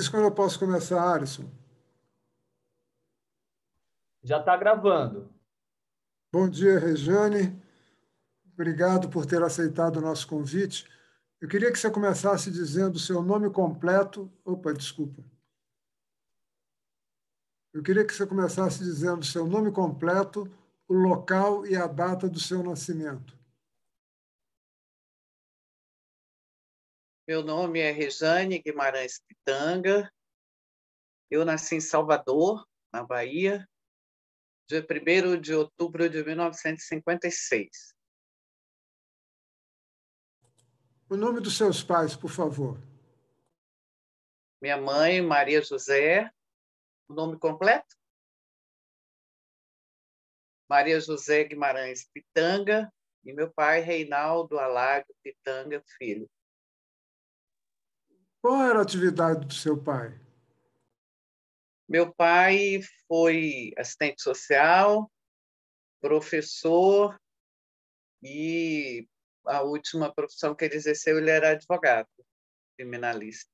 Diz quando eu posso começar, Alisson. Já está gravando. Bom dia, Rejane. Obrigado por ter aceitado o nosso convite. Eu queria que você começasse dizendo o seu nome completo. Opa, desculpa. Eu queria que você começasse dizendo o seu nome completo, o local e a data do seu nascimento. Meu nome é Rejane Guimarães Pitanga. Eu nasci em Salvador, na Bahia, dia 1º de outubro de 1956. O nome dos seus pais, por favor. Minha mãe, Maria José, o nome completo? Maria José Guimarães Pitanga, e meu pai, Reinaldo Alago Pitanga Filho. Qual era a atividade do seu pai? Meu pai foi assistente social, professor e a última profissão que ele exerceu, ele era advogado criminalista.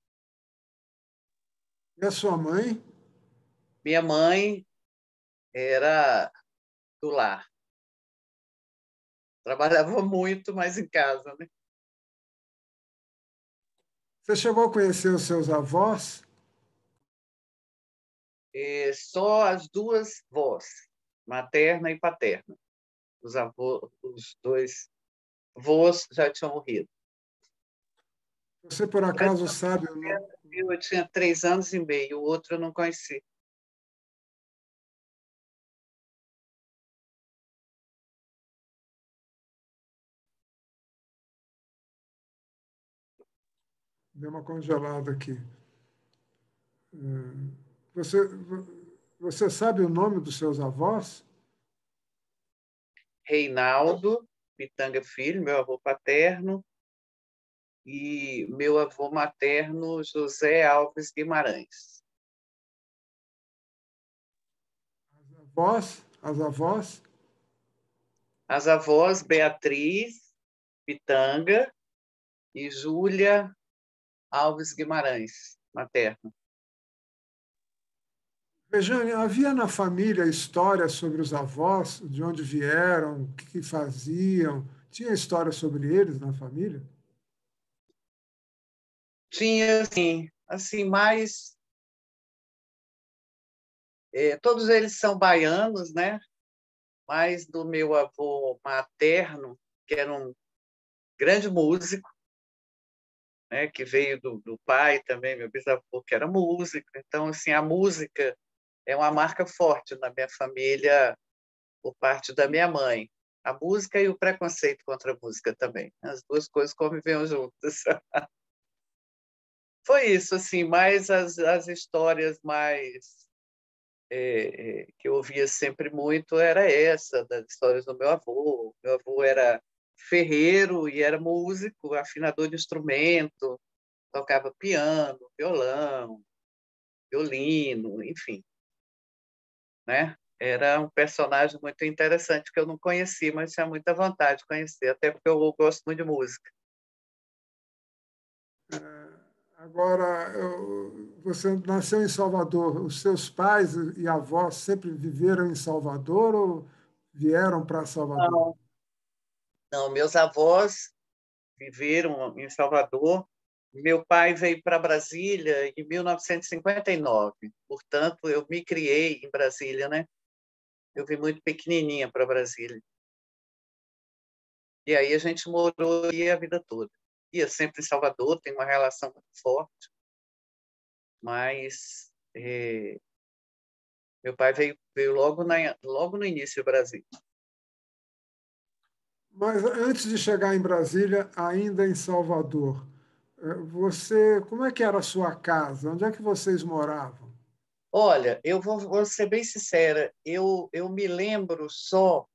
E a sua mãe? Minha mãe era do lar. Trabalhava muito, mas em casa, né? Você chegou a conhecer os seus avós? E só as duas vós, materna e paterna. Os dois avós já tinham morrido. Você, por acaso, sabe o nome? Eu tinha 3 anos e meio, o outro eu não conheci. Deu uma congelada aqui. Você, você sabe o nome dos seus avós? Reinaldo Pitanga Filho, meu avô paterno, e meu avô materno, José Alves Guimarães. As avós? As avós, Beatriz Pitanga e Júlia Alves Guimarães, materno. Rejane, havia na família histórias sobre os avós, de onde vieram, o que faziam? Tinha história sobre eles na família? Tinha, assim mais... todos eles são baianos, né? Mas do meu avô materno, que era um grande músico, né? Que veio do pai também, meu bisavô, que era músico. Então, assim, a música é uma marca forte na minha família, por parte da minha mãe. A música e o preconceito contra a música também. As duas coisas conviviam juntas. Foi isso, assim, mais as histórias mais que eu ouvia sempre muito era essa, das histórias do meu avô. Meu avô era ferreiro e era músico, afinador de instrumento, tocava piano, violão, violino, enfim, né? Era um personagem muito interessante que eu não conheci, mas tinha muita vontade de conhecer, até porque eu gosto muito de música. Agora, você nasceu em Salvador. Os seus pais e avós sempre viveram em Salvador ou vieram para Salvador? Não, não, meus avós viveram em Salvador. Meu pai veio para Brasília em 1959, portanto, eu me criei em Brasília, né? Eu vim muito pequenininha para Brasília. E aí a gente morou aí a vida toda. Ia sempre em Salvador, tem uma relação muito forte, mas meu pai veio logo no início do Brasil. Mas antes de chegar em Brasília, ainda em Salvador, como é que era a sua casa? Onde é que vocês moravam? Olha, eu vou ser bem sincera, eu me lembro só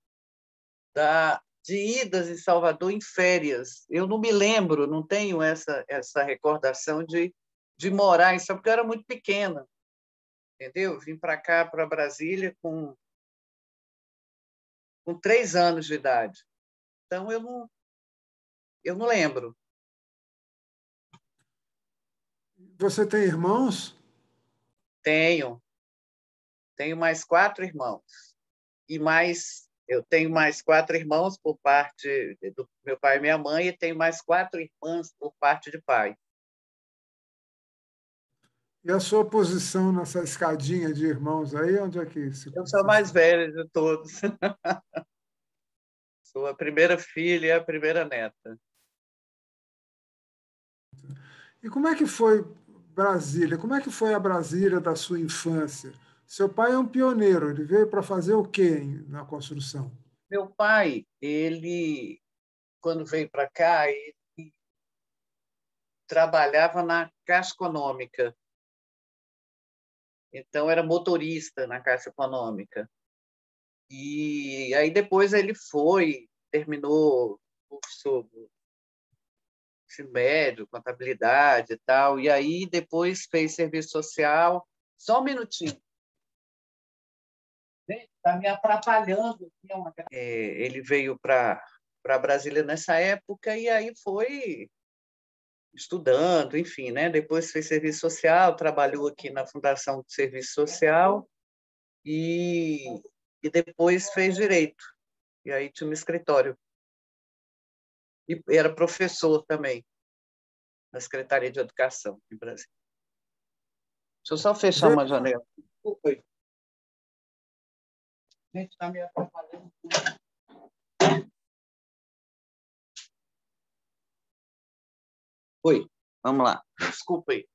de idas em Salvador em férias. Eu não me lembro, não tenho essa recordação de morar em Salvador, porque eu era muito pequena, entendeu? Vim para cá, para Brasília, com 3 anos de idade. Então, eu não lembro. Você tem irmãos? Tenho mais 4 irmãos. Eu tenho mais 4 irmãos por parte do meu pai e minha mãe, e tenho mais 4 irmãs por parte de pai. E a sua posição nessa escadinha de irmãos aí, onde é que Eu sou a mais velha de todos. Sou a primeira filha e a primeira neta. E como é que foi Brasília? Como é que foi a Brasília da sua infância? Seu pai é um pioneiro, ele veio para fazer o quê na construção? Meu pai, ele, quando veio para cá, ele trabalhava na Caixa Econômica. Então, era motorista na Caixa Econômica. E aí depois ele terminou o curso de ensino médio, contabilidade e tal, e aí depois fez serviço social. Só um minutinho. Está me atrapalhando. Ele veio para Brasília nessa época e aí foi estudando, enfim, né? Depois fez serviço social, trabalhou aqui na Fundação de Serviço Social e depois fez direito. E aí tinha um escritório. E era professor também na Secretaria de Educação em Brasília. Deixa eu só fechar uma janela. Oi. Gente, está me atrapalhando tudo. Oi, vamos lá. Desculpa aí.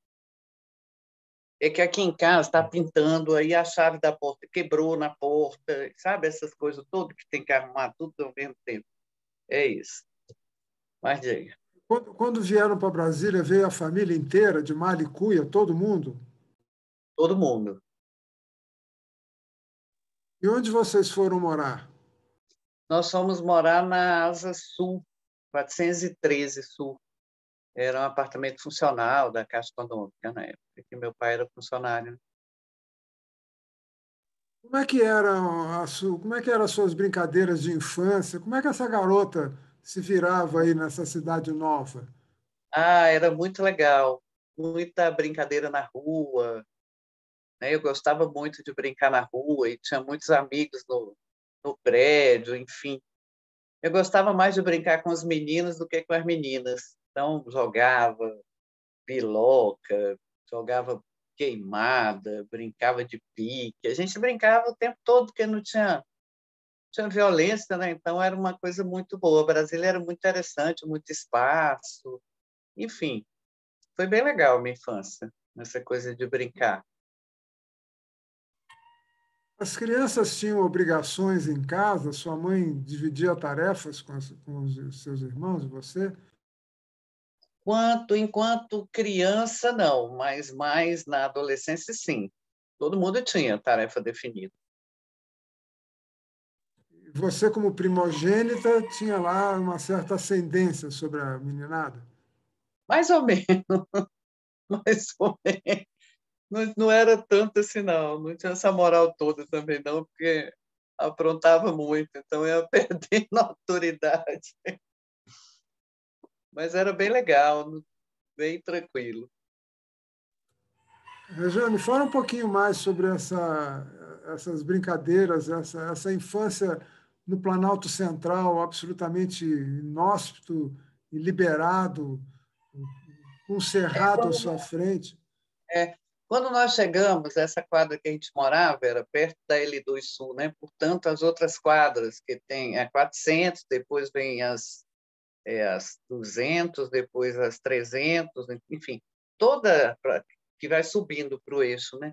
É que aqui em casa está pintando, aí a chave da porta quebrou na porta, sabe? Essas coisas todas que tem que arrumar tudo ao mesmo tempo. É isso. Mas diga. Quando vieram para Brasília, veio a família inteira, de Malicuia, todo mundo? Todo mundo. E onde vocês foram morar? Nós fomos morar na Asa Sul, 413 Sul. Era um apartamento funcional da Caixa Econômica na época, que meu pai era funcionário. Como é que eram as suas brincadeiras de infância? Como é que essa garota se virava aí nessa cidade nova? Era muito legal. Muita brincadeira na rua, né? Eu gostava muito de brincar na rua e tinha muitos amigos no prédio, enfim. Eu gostava mais de brincar com os meninos do que com as meninas. Então, jogava piloca, jogava queimada, brincava de pique. A gente brincava o tempo todo, porque não tinha violência, né? Então, era uma coisa muito boa. Brasília era muito interessante, muito espaço. Enfim, foi bem legal a minha infância, essa coisa de brincar. As crianças tinham obrigações em casa? Sua mãe dividia tarefas com os seus irmãos e você? Enquanto criança, não, mas mais na adolescência, sim. Todo mundo tinha tarefa definida. Você, como primogênita, tinha lá uma certa ascendência sobre a meninada? Mais ou menos, mais ou menos. Não era tanto assim, não. Não tinha essa moral toda também, não, porque aprontava muito, então eu ia perdendo a autoridade. Mas era bem legal, bem tranquilo. Rejane, fala um pouquinho mais sobre essas brincadeiras, essa infância no Planalto Central, absolutamente inóspito e liberado, com um É, cerrado à quando, sua frente. é, quando nós chegamos, essa quadra que a gente morava era perto da L2 Sul, né? Portanto, as outras quadras que tem 400, depois vem as 200, depois as 300, enfim, que vai subindo para o eixo, né?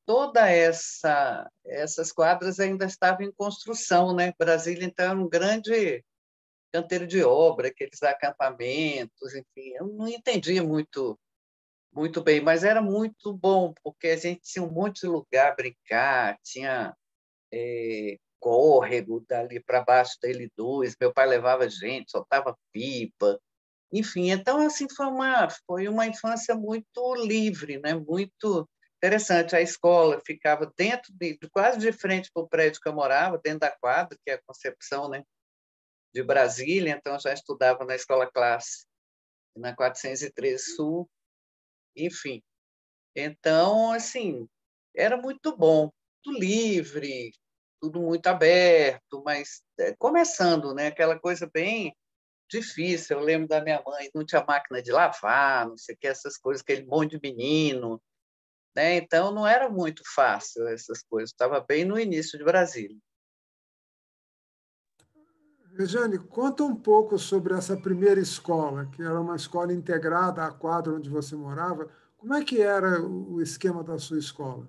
Toda essas quadras ainda estavam em construção, né? Brasília, então, era um grande canteiro de obra, aqueles acampamentos, enfim, eu não entendia muito bem, mas era muito bom, porque a gente tinha um monte de lugar a brincar, tinha córrego dali para baixo da L2, meu pai levava gente, soltava pipa, enfim, então assim foi uma infância muito livre, né? Muito interessante. A escola ficava quase de frente para o prédio que eu morava, dentro da quadra, que é a Concepção, né? De Brasília, então eu já estudava na escola classe, na 413 Sul, enfim. Então, assim, era muito bom, muito livre, tudo muito aberto, mas começando, né? Aquela coisa bem difícil. Eu lembro da minha mãe, não tinha máquina de lavar, não sei o que, essas coisas, aquele monte de menino, né? Então não era muito fácil essas coisas. Estava bem no início de Brasília. Regiane, conta um pouco sobre essa primeira escola, que era uma escola integrada à quadra onde você morava. Como é que era o esquema da sua escola?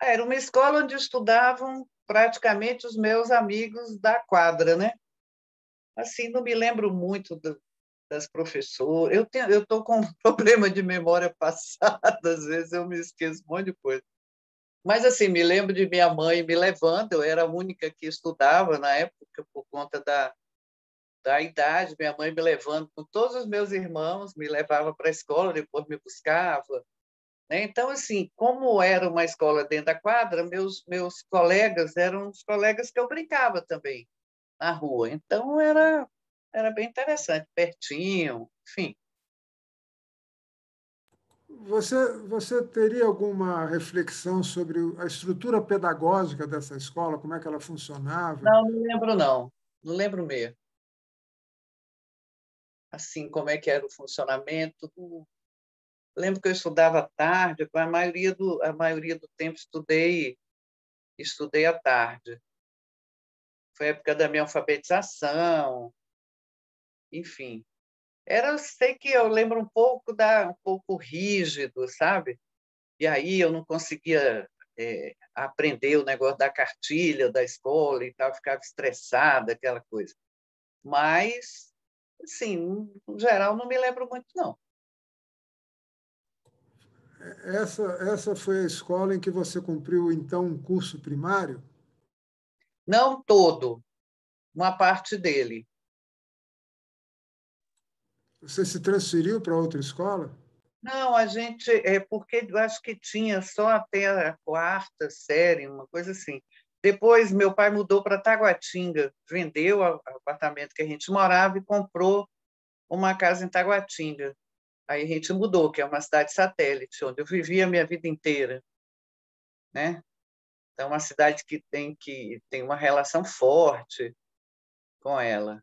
Era uma escola onde estudavam praticamente os meus amigos da quadra, né? Assim, não me lembro muito das professoras. Eu estou com um problema de memória passada, às vezes eu me esqueço um monte de coisa. Mas, assim, me lembro de minha mãe me levando, eu era a única que estudava na época, por conta da idade, minha mãe me levando com todos os meus irmãos, me levava para a escola, depois me buscava, né? Então, assim, como era uma escola dentro da quadra, meus colegas eram os colegas que eu brincava também na rua. Então, era bem interessante, pertinho, enfim. Você teria alguma reflexão sobre a estrutura pedagógica dessa escola, como é que ela funcionava? Não, não lembro, não. Não lembro mesmo. Assim, como é que era o funcionamento. Lembro que eu estudava à tarde, a maioria do tempo estudei à tarde. Foi a época da minha alfabetização, enfim. Eu sei que eu lembro um pouco rígido, sabe? E aí eu não conseguia aprender o negócio da cartilha da escola e tal, ficava estressada, aquela coisa. Mas, assim, no geral, não me lembro muito, não. Essa foi a escola em que você cumpriu, então, um curso primário? Não todo, uma parte dele. Você se transferiu para outra escola? Não, a gente, porque eu acho que tinha só até a quarta série, uma coisa assim. Depois, meu pai mudou para Taguatinga, vendeu o apartamento que a gente morava e comprou uma casa em Taguatinga. Aí a gente mudou, que é uma cidade satélite, onde eu vivi a minha vida inteira, né? Então, é uma cidade que tem uma relação forte com ela.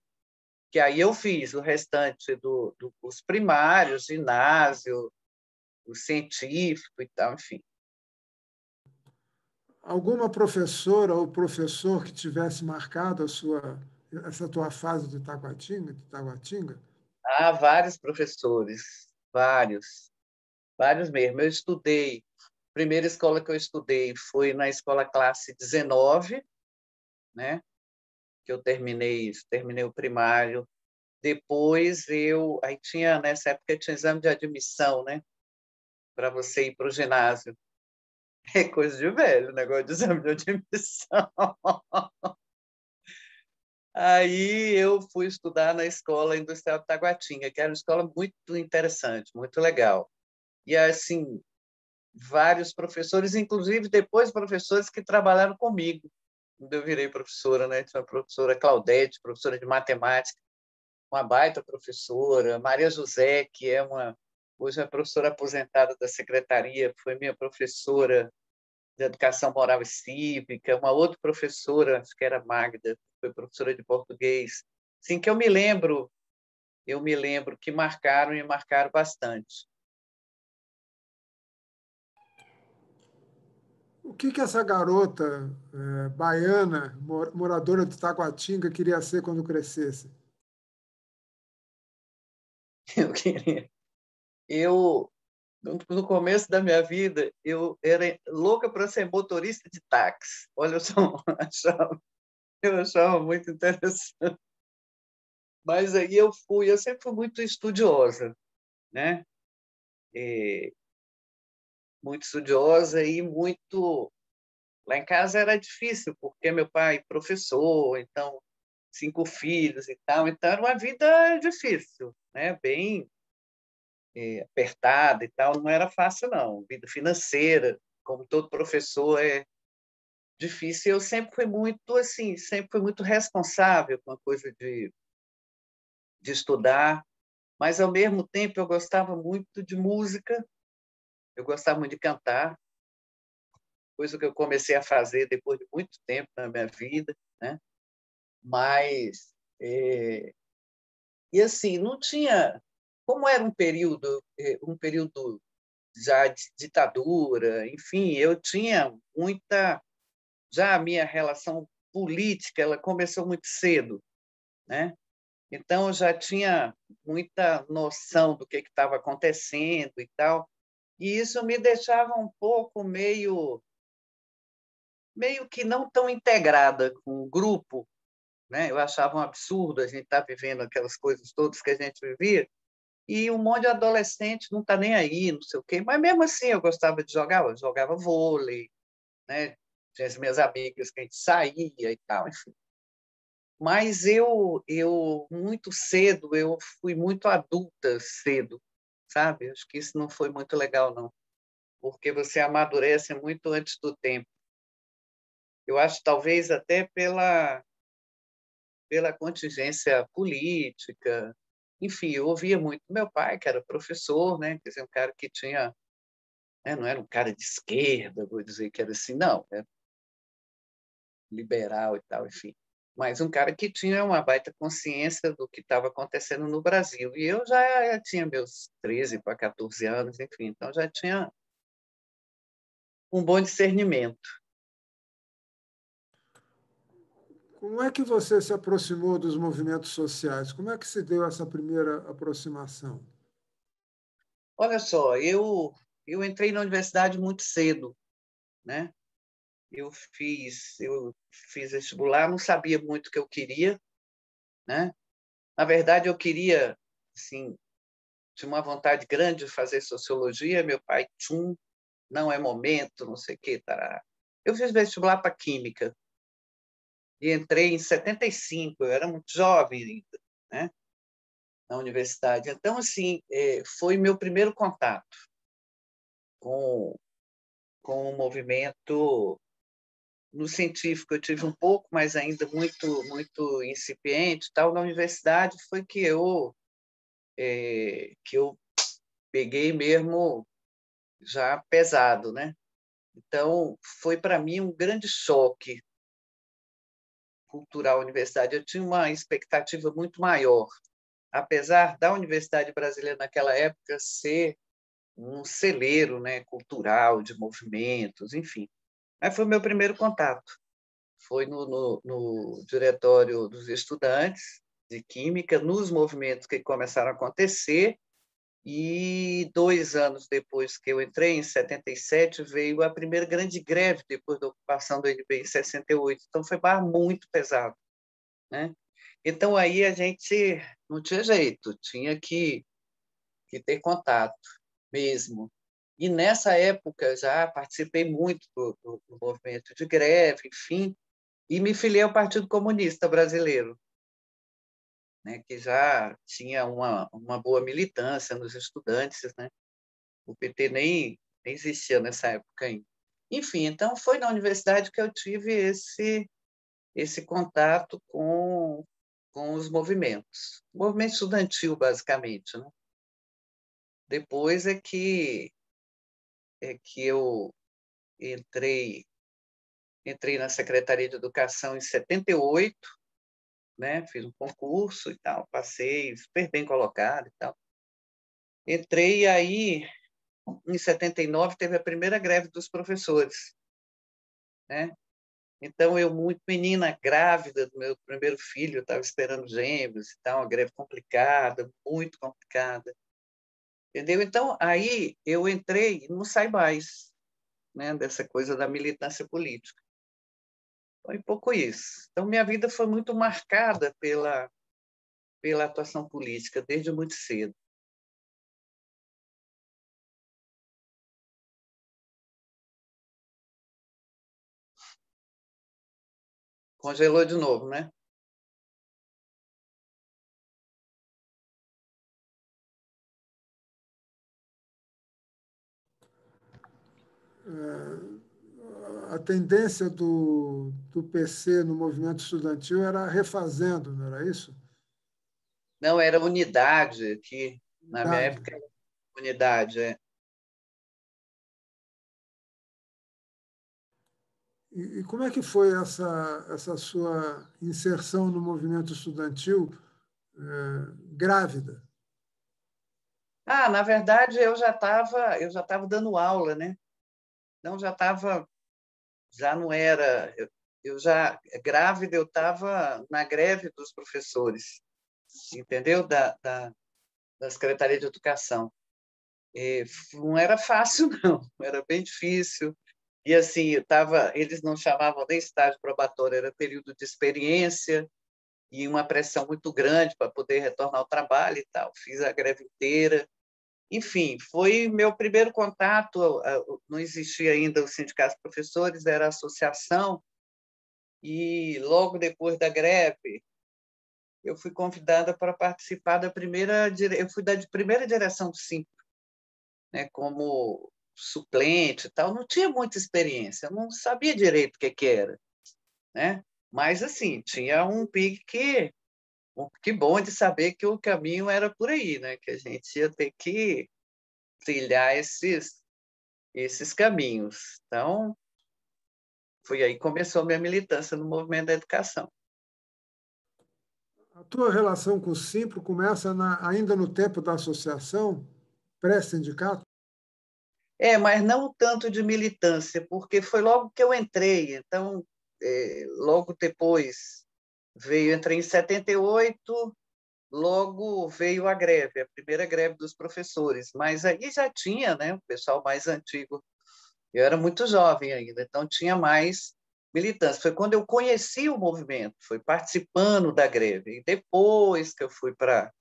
Que aí eu fiz o restante do curso primário, ginásio, o científico e tal, enfim. Alguma professora ou professor que tivesse marcado essa tua fase de Taguatinga? Há vários professores, vários mesmo. Eu estudei, a primeira escola que eu estudei foi na escola classe 19, né? Que eu terminei o primário. Depois aí nessa época tinha exame de admissão, né? Para você ir para o ginásio. É coisa de velho, o negócio de exame de admissão. Aí eu fui estudar na Escola Industrial de Taguatinga, que era uma escola muito interessante, muito legal. E, assim, vários professores, inclusive depois professores que trabalharam comigo, quando eu virei professora, né? Tinha a professora Claudete, professora de matemática, uma baita professora, Maria José, que hoje é professora aposentada da secretaria, foi minha professora de Educação Moral e Cívica, uma outra professora, acho que era Magda, foi professora de português. Assim que eu me lembro que marcaram e marcaram bastante. O que essa garota baiana, moradora de Taguatinga, queria ser quando crescesse? Eu queria. Eu, no começo da minha vida, eu era louca para ser motorista de táxi. Olha, eu achava muito interessante. Mas aí eu sempre fui muito estudiosa, né? E, muito estudiosa e muito. Lá em casa era difícil, porque meu pai é professor, então 5 filhos e tal, então era uma vida difícil, né? Bem apertada e tal, não era fácil não. Vida financeira, como todo professor, é difícil. Eu sempre fui muito assim, sempre fui muito responsável com a coisa de estudar, mas ao mesmo tempo eu gostava muito de música, Eu gostava muito de cantar, coisa que eu comecei a fazer depois de muito tempo na minha vida, né? Mas e assim, não tinha, como era um período já de ditadura, enfim, eu tinha muita, já a minha relação política, ela começou muito cedo, né? Então eu já tinha muita noção do que estava acontecendo e tal, e isso me deixava um pouco meio que não tão integrada com o grupo, né? Eu achava um absurdo a gente estar vivendo aquelas coisas todas que a gente vivia, e um monte de adolescente não está nem aí, não sei o quê. Mas mesmo assim eu gostava de jogar, eu jogava vôlei, né? Tinha as minhas amigas que a gente saía e tal, enfim. Mas eu muito cedo, eu fui muito adulta cedo, sabe? Acho que isso não foi muito legal, não, porque você amadurece muito antes do tempo. Eu acho talvez até pela contingência política. Enfim, eu ouvia muito meu pai, que era professor, né? Quer dizer, um cara que tinha, né? Não era um cara de esquerda, vou dizer que era assim, não, era liberal e tal, enfim. Mas um cara que tinha uma baita consciência do que estava acontecendo no Brasil. E eu já tinha meus 13 para 14 anos, enfim, então já tinha um bom discernimento. Como é que você se aproximou dos movimentos sociais? Como é que se deu essa primeira aproximação? Olha só, eu entrei na universidade muito cedo, né? Eu fiz vestibular, não sabia muito o que eu queria, né? Na verdade, eu queria, assim, tinha uma vontade grande de fazer sociologia. Meu pai, não é momento, não sei o quê, tará. Eu fiz vestibular para química e entrei em 75. Eu era muito jovem ainda, né? Na universidade. Então, assim, foi meu primeiro contato com, com o movimento. No científico eu tive um pouco, mas ainda muito incipiente. Tal na universidade foi que eu peguei mesmo já pesado, né? Então foi para mim um grande choque cultural a universidade. Eu tinha uma expectativa muito maior, apesar da Universidade Brasileira naquela época ser um celeiro, né, cultural de movimentos, enfim. Mas foi meu primeiro contato. Foi no diretório dos estudantes de química, nos movimentos que começaram a acontecer, e 2 anos depois que eu entrei, em 77, veio a primeira grande greve depois da ocupação do NB em 68. Então foi muito pesado, né? Então aí a gente não tinha jeito, tinha que ter contato mesmo. E nessa época já participei muito do movimento de greve, enfim, e me filiei ao Partido Comunista Brasileiro, né, que já tinha uma boa militância nos estudantes, né? O PT nem existia nessa época ainda. Enfim, então foi na universidade que eu tive esse contato com os movimentos. O movimento estudantil, basicamente, né? Depois é que eu entrei na Secretaria de Educação em 78, né? Fiz um concurso e tal, passei super bem colocado e tal. Entrei aí, em 79, teve a primeira greve dos professores, né? Então, eu, muito menina, grávida do meu primeiro filho, estava esperando gêmeos e tal, uma greve complicada, muito complicada, entendeu? Então, aí eu entrei e não saí mais, né, dessa coisa da militância política. Foi um pouco isso. Então, minha vida foi muito marcada pela atuação política, desde muito cedo. Congelou de novo, né? A tendência do PC no movimento estudantil era refazendo, não era isso? Não, era unidade, que na minha Verdade. época era unidade. E como é que foi essa sua inserção no movimento estudantil grávida? Na verdade, eu já estava dando aula, né? Então já não era, eu já grávida, eu estava na greve dos professores, entendeu? Da Secretaria de Educação. E não era fácil, não, era bem difícil. E assim, eles não chamavam nem estágio probatório, era período de experiência e uma pressão muito grande para poder retornar ao trabalho e tal. Fiz a greve inteira. Enfim, foi meu primeiro contato. Não existia ainda o Sindicato de Professores, era a associação. E logo depois da greve, eu fui convidada para participar eu fui da primeira direção do Sim, né, como suplente e tal. Não tinha muita experiência, não sabia direito o que era, né? Mas assim, tinha um pique bom de saber que o caminho era por aí, né? Que a gente ia ter que trilhar esses caminhos. Então, foi aí que começou a minha militância no movimento da educação. A tua relação com o Simpro começa ainda no tempo da associação, pré-sindicato? Mas não tanto de militância, porque foi logo que eu entrei. Então, logo depois entrei em 78, logo veio a greve, a primeira greve dos professores. Mas aí já tinha, né, o pessoal mais antigo. Eu era muito jovem ainda, então tinha mais militância. Foi quando eu conheci o movimento, foi participando da greve. E depois que eu fui para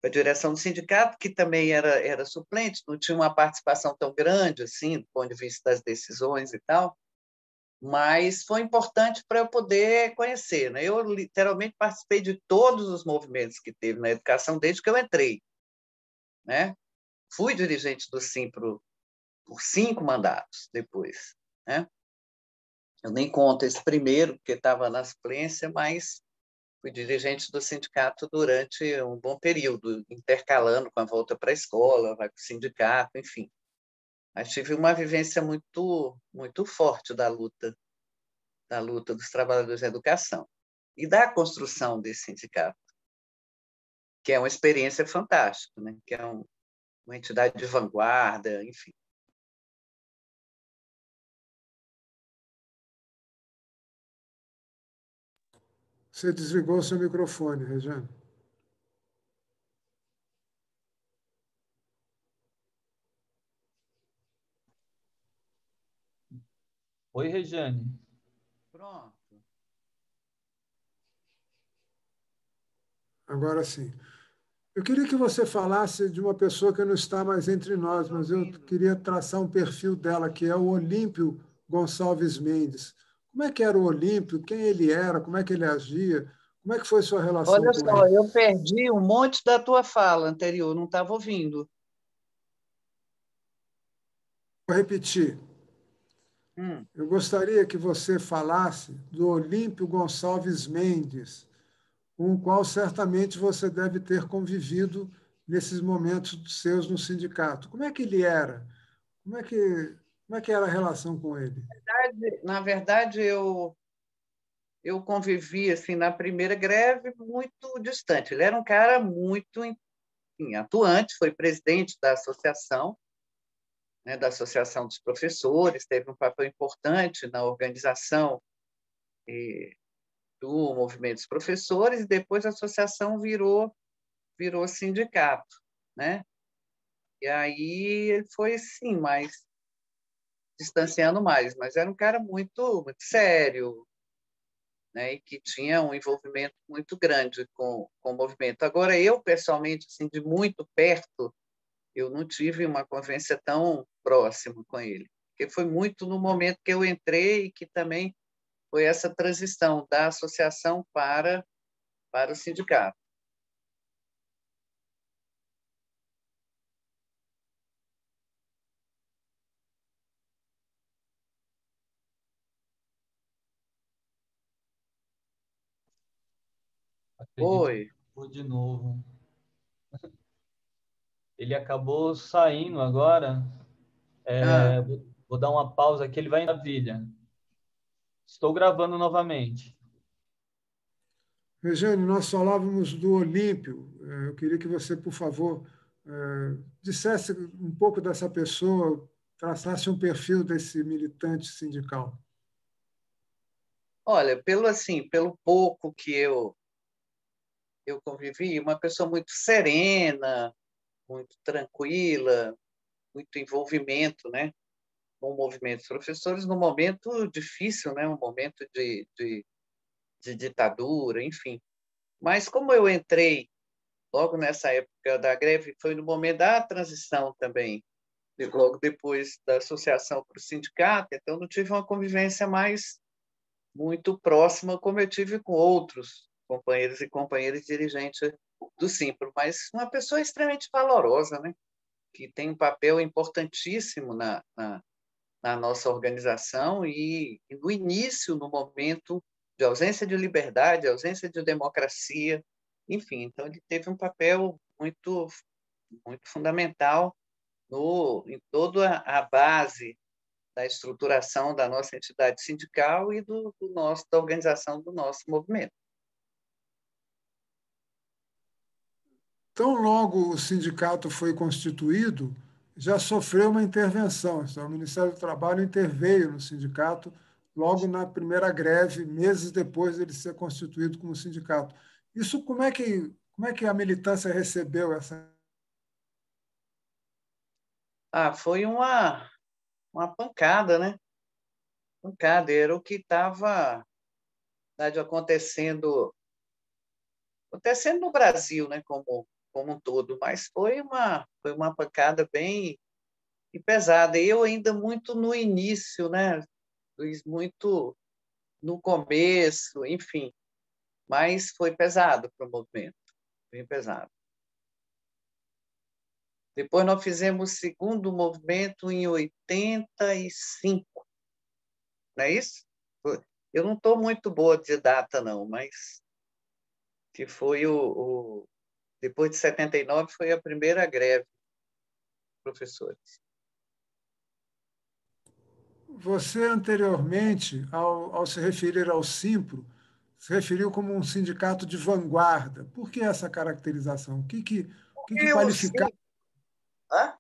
a direção do sindicato, que também era suplente, não tinha uma participação tão grande assim, do ponto de vista das decisões e tal, mas foi importante para eu poder conhecer, né? Eu literalmente participei de todos os movimentos que teve na educação desde que eu entrei, né? Fui dirigente do Simpro por 5 mandatos depois, né? Eu nem conto esse primeiro, porque estava na suplência, mas fui dirigente do sindicato durante um bom período, intercalando com a volta para a escola, vai para o sindicato, enfim. Mas tive uma vivência muito, muito forte da luta dos trabalhadores da educação e da construção desse sindicato, que é uma experiência fantástica, né? Que é uma entidade de vanguarda, enfim. Você desligou o seu microfone, Regiane. Oi, Regiane. Pronto. Agora sim. Eu queria que você falasse de uma pessoa que não está mais entre nós, mas eu queria traçar um perfil dela, que é o Olímpio Gonçalves Mendes. Como é que era o Olímpio? Quem ele era? Como é que ele agia? Como é que foi sua relação Olha com só, ele? eu perdi um monte da tua fala anterior, não estava ouvindo. Vou repetir. Hum. Eu gostaria que você falasse do Olímpio Gonçalves Mendes, com o qual certamente você deve ter convivido nesses momentos seus no sindicato. Como é que ele era? Como é que, como é que era a relação com ele? Na verdade, eu convivi assim na primeira greve muito distante. Ele era um cara muito, enfim, atuante, foi presidente da associação, né, da Associação dos Professores, teve um papel importante na organização do movimento dos professores, e depois a associação virou sindicato, né? E aí ele foi, sim, mais distanciando mais, mas era um cara muito, muito sério, né? E que tinha um envolvimento muito grande com o movimento. Agora, eu, pessoalmente, assim, de muito perto, eu não tive uma convivência tão próxima com ele, porque foi muito no momento que eu entrei e que também foi essa transição da associação para o sindicato. Acredito que Foi. vou de novo. Ele acabou saindo agora. Ah, Vou dar uma pausa aqui, ele vai em Brasília. Estou gravando novamente. Regiane, nós falávamos do Olímpio. Eu queria que você, por favor, dissesse um pouco dessa pessoa, traçasse um perfil desse militante sindical. Olha, pelo pouco que eu convivi, uma pessoa muito serena, muito tranquila, muito envolvimento, né, com o movimento dos professores num momento difícil, né, um momento de ditadura, enfim. Mas como eu entrei logo nessa época da greve, foi no momento da transição também, logo depois da associação para o sindicato, então não tive uma convivência mais muito próxima como eu tive com outros companheiros e companheiras dirigentes do Simpro, mas uma pessoa extremamente valorosa, né? Que tem um papel importantíssimo na nossa organização e no início, no momento de ausência de liberdade, ausência de democracia, enfim, então ele teve um papel muito fundamental em toda a base da estruturação da nossa entidade sindical e da organização do nosso movimento. Tão logo o sindicato foi constituído, já sofreu uma intervenção. Então, o Ministério do Trabalho interveio no sindicato logo na primeira greve, meses depois de ele ser constituído como sindicato. Isso como é que a militância recebeu essa? Foi uma pancada, né? Pancada, era o que estava acontecendo no Brasil, né? Como um todo, mas foi uma pancada bem e pesada. E eu ainda muito no início, né? Luiz, muito no começo, enfim, mas foi pesado para o movimento, bem pesado. Depois nós fizemos o segundo movimento em 85, não é isso? Eu não estou muito boa de data, não, mas que foi depois de 79 foi a primeira greve de professores. Você, anteriormente, ao se referir ao Simpro, se referiu como um sindicato de vanguarda. Por que essa caracterização? O que Eu qualificava, sim. Hã?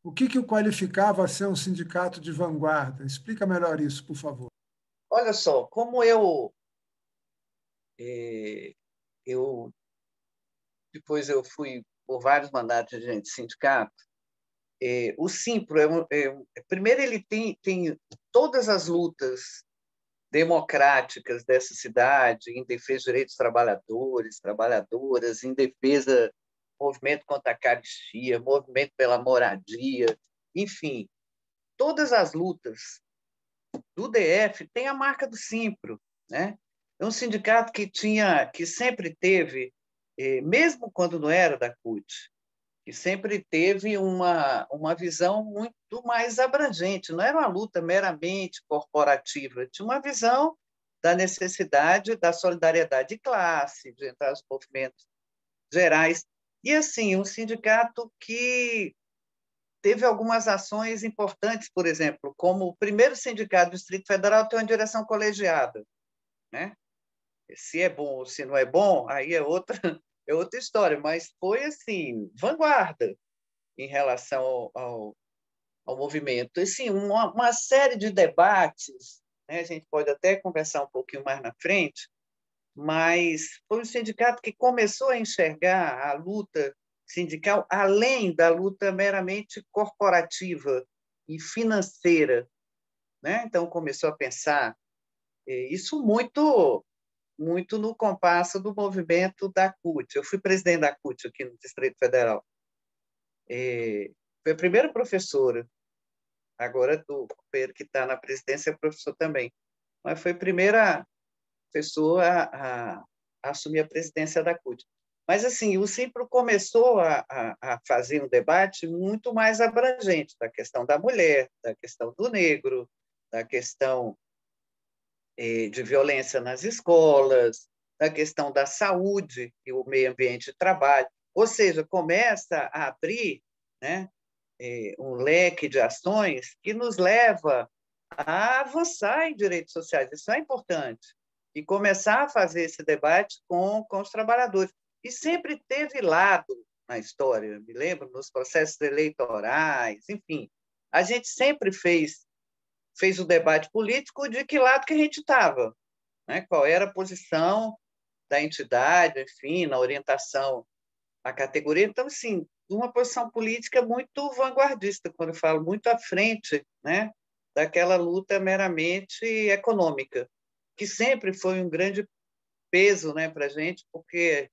o que o qualificava a ser um sindicato de vanguarda? Explica melhor isso, por favor. Olha só, como eh, eu depois eu fui por vários mandatos de gente de sindicato. O Simpro primeiro ele tem todas as lutas democráticas dessa cidade em defesa dos direitos dos trabalhadores, trabalhadoras, em defesa do movimento contra a carestia, movimento pela moradia, enfim, todas as lutas do DF têm a marca do Simpro, né? É um sindicato que sempre teve, mesmo quando não era da CUT, que sempre teve uma visão muito mais abrangente. Não era uma luta meramente corporativa, tinha uma visão da necessidade da solidariedade de classe, de entrar nos movimentos gerais. E, assim, um sindicato que teve algumas ações importantes, por exemplo, como o primeiro sindicato do Distrito Federal tem uma direção colegiada, né? Se é bom ou se não é bom, aí é outra história, mas foi, assim, vanguarda em relação ao movimento. Assim, uma série de debates, né? A gente pode até conversar um pouquinho mais na frente, mas foi um sindicato que começou a enxergar a luta sindical além da luta meramente corporativa e financeira, né? Então começou a pensar isso muito no compasso do movimento da CUT. Eu fui presidente da CUT aqui no Distrito Federal. Foi a primeira professora, agora o companheiro que está na presidência é professor também, mas foi a primeira pessoa a assumir a presidência da CUT. Mas, assim, o Simpro começou a fazer um debate muito mais abrangente da questão da mulher, da questão do negro, da questão de violência nas escolas, da questão da saúde e o meio ambiente de trabalho. Ou seja, começa a abrir, né, um leque de ações que nos leva a avançar em direitos sociais. Isso é importante. E começar a fazer esse debate com os trabalhadores. E sempre teve lado na história, me lembro, nos processos eleitorais, enfim. A gente sempre fez o debate político de que lado que a gente estava, né? Qual era a posição da entidade, enfim, na orientação à categoria. Então, assim, uma posição política muito vanguardista, quando eu falo, muito à frente, né, daquela luta meramente econômica, que sempre foi um grande peso, né, para a gente, porque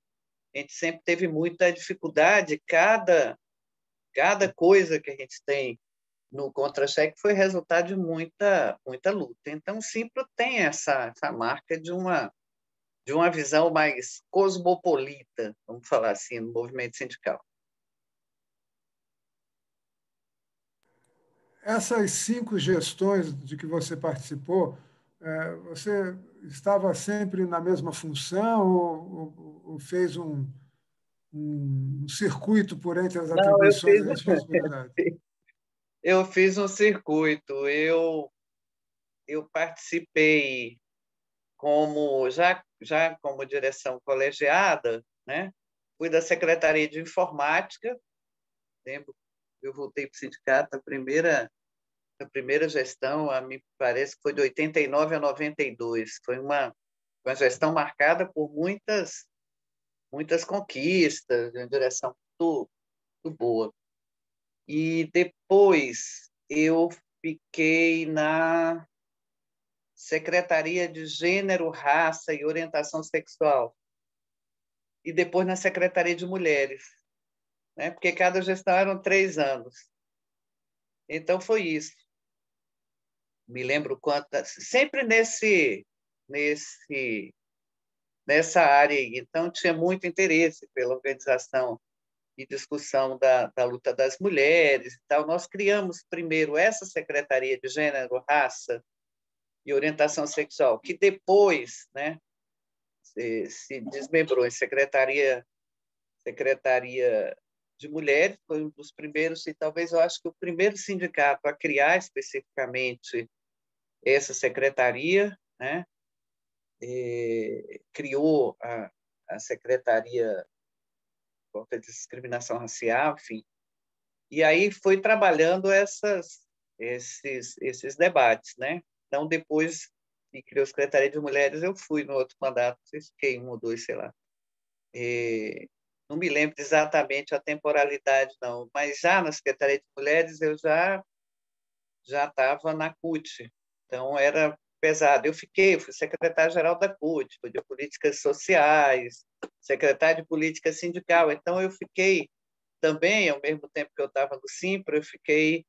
a gente sempre teve muita dificuldade. Cada coisa que a gente tem no contra-cheque foi resultado de muita luta. Então, o Simpro tem essa marca de uma visão mais cosmopolita, vamos falar assim, no movimento sindical. Essas 5 gestões de que você participou, você estava sempre na mesma função ou fez um circuito por entre as Não, atribuições e responsabilidades? eu fiz um circuito. Eu participei já como direção colegiada, né? Fui da Secretaria de Informática. Lembro, eu voltei para o sindicato a primeira gestão, me parece que foi de 89 a 92. Foi uma gestão marcada por muitas conquistas, uma direção muito boa. E depois eu fiquei na Secretaria de Gênero, Raça e Orientação Sexual. E depois na Secretaria de Mulheres, né? Porque cada gestão eram 3 anos. Então foi isso. Me lembro quantas. Sempre nessa área aí. Então tinha muito interesse pela organização e discussão da luta das mulheres e tal. Nós criamos primeiro essa Secretaria de Gênero, Raça e Orientação Sexual, que depois, né, se desmembrou em Secretaria de Mulheres, foi um dos primeiros, e talvez eu acho que o primeiro sindicato a criar especificamente essa secretaria, né, criou a Secretaria contra a Discriminação Racial, enfim, e aí foi trabalhando esses debates, né? Então, depois que criou a Secretaria de Mulheres, eu fui no outro mandato, não sei se fiquei 1 ou 2, sei lá. Não me lembro exatamente a temporalidade, não, mas já na Secretaria de Mulheres eu já estava na CUT, então era pesado. Eu fui secretário-geral da CUT, fui de Políticas Sociais, secretário de Política Sindical, então eu fiquei também, ao mesmo tempo que eu estava no Simpro, eu fiquei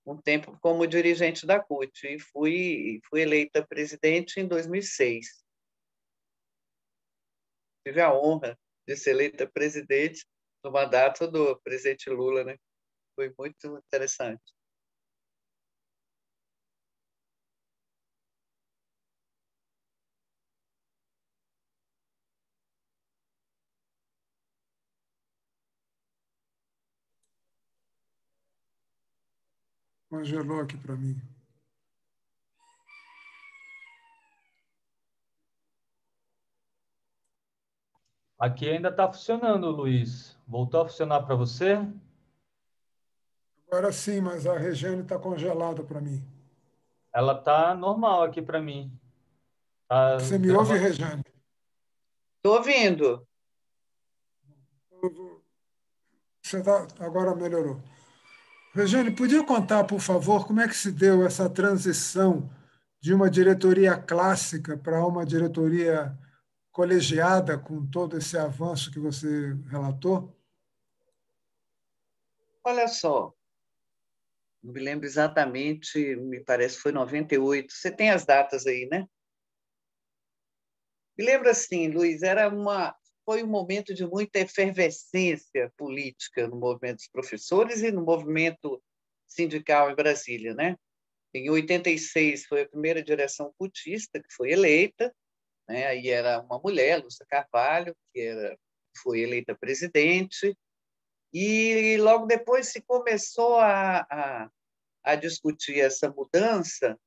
um tempo como dirigente da CUT e fui eleita presidente em 2006. Tive a honra de ser eleita presidente no mandato do presidente Lula, né? Foi muito interessante. Congelou aqui para mim. Aqui ainda está funcionando, Luiz. Voltou a funcionar para você? Agora sim, mas a Regiane está congelada para mim. Ela está normal aqui para mim. Tá Você me ouve, gravando. Regiane? Estou ouvindo. Você tá, agora melhorou. Regiane, podia contar, por favor, como é que se deu essa transição de uma diretoria clássica para uma diretoria colegiada, com todo esse avanço que você relatou? Olha só, não me lembro exatamente, me parece que foi 98. Você tem as datas aí, né? Me lembro assim, Luiz, foi um momento de muita efervescência política no movimento dos professores e no movimento sindical em Brasília, né? Em 86 foi a primeira direção cutista que foi eleita, né? Aí era uma mulher, Lúcia Carvalho, foi eleita presidente, e logo depois se começou a discutir essa mudança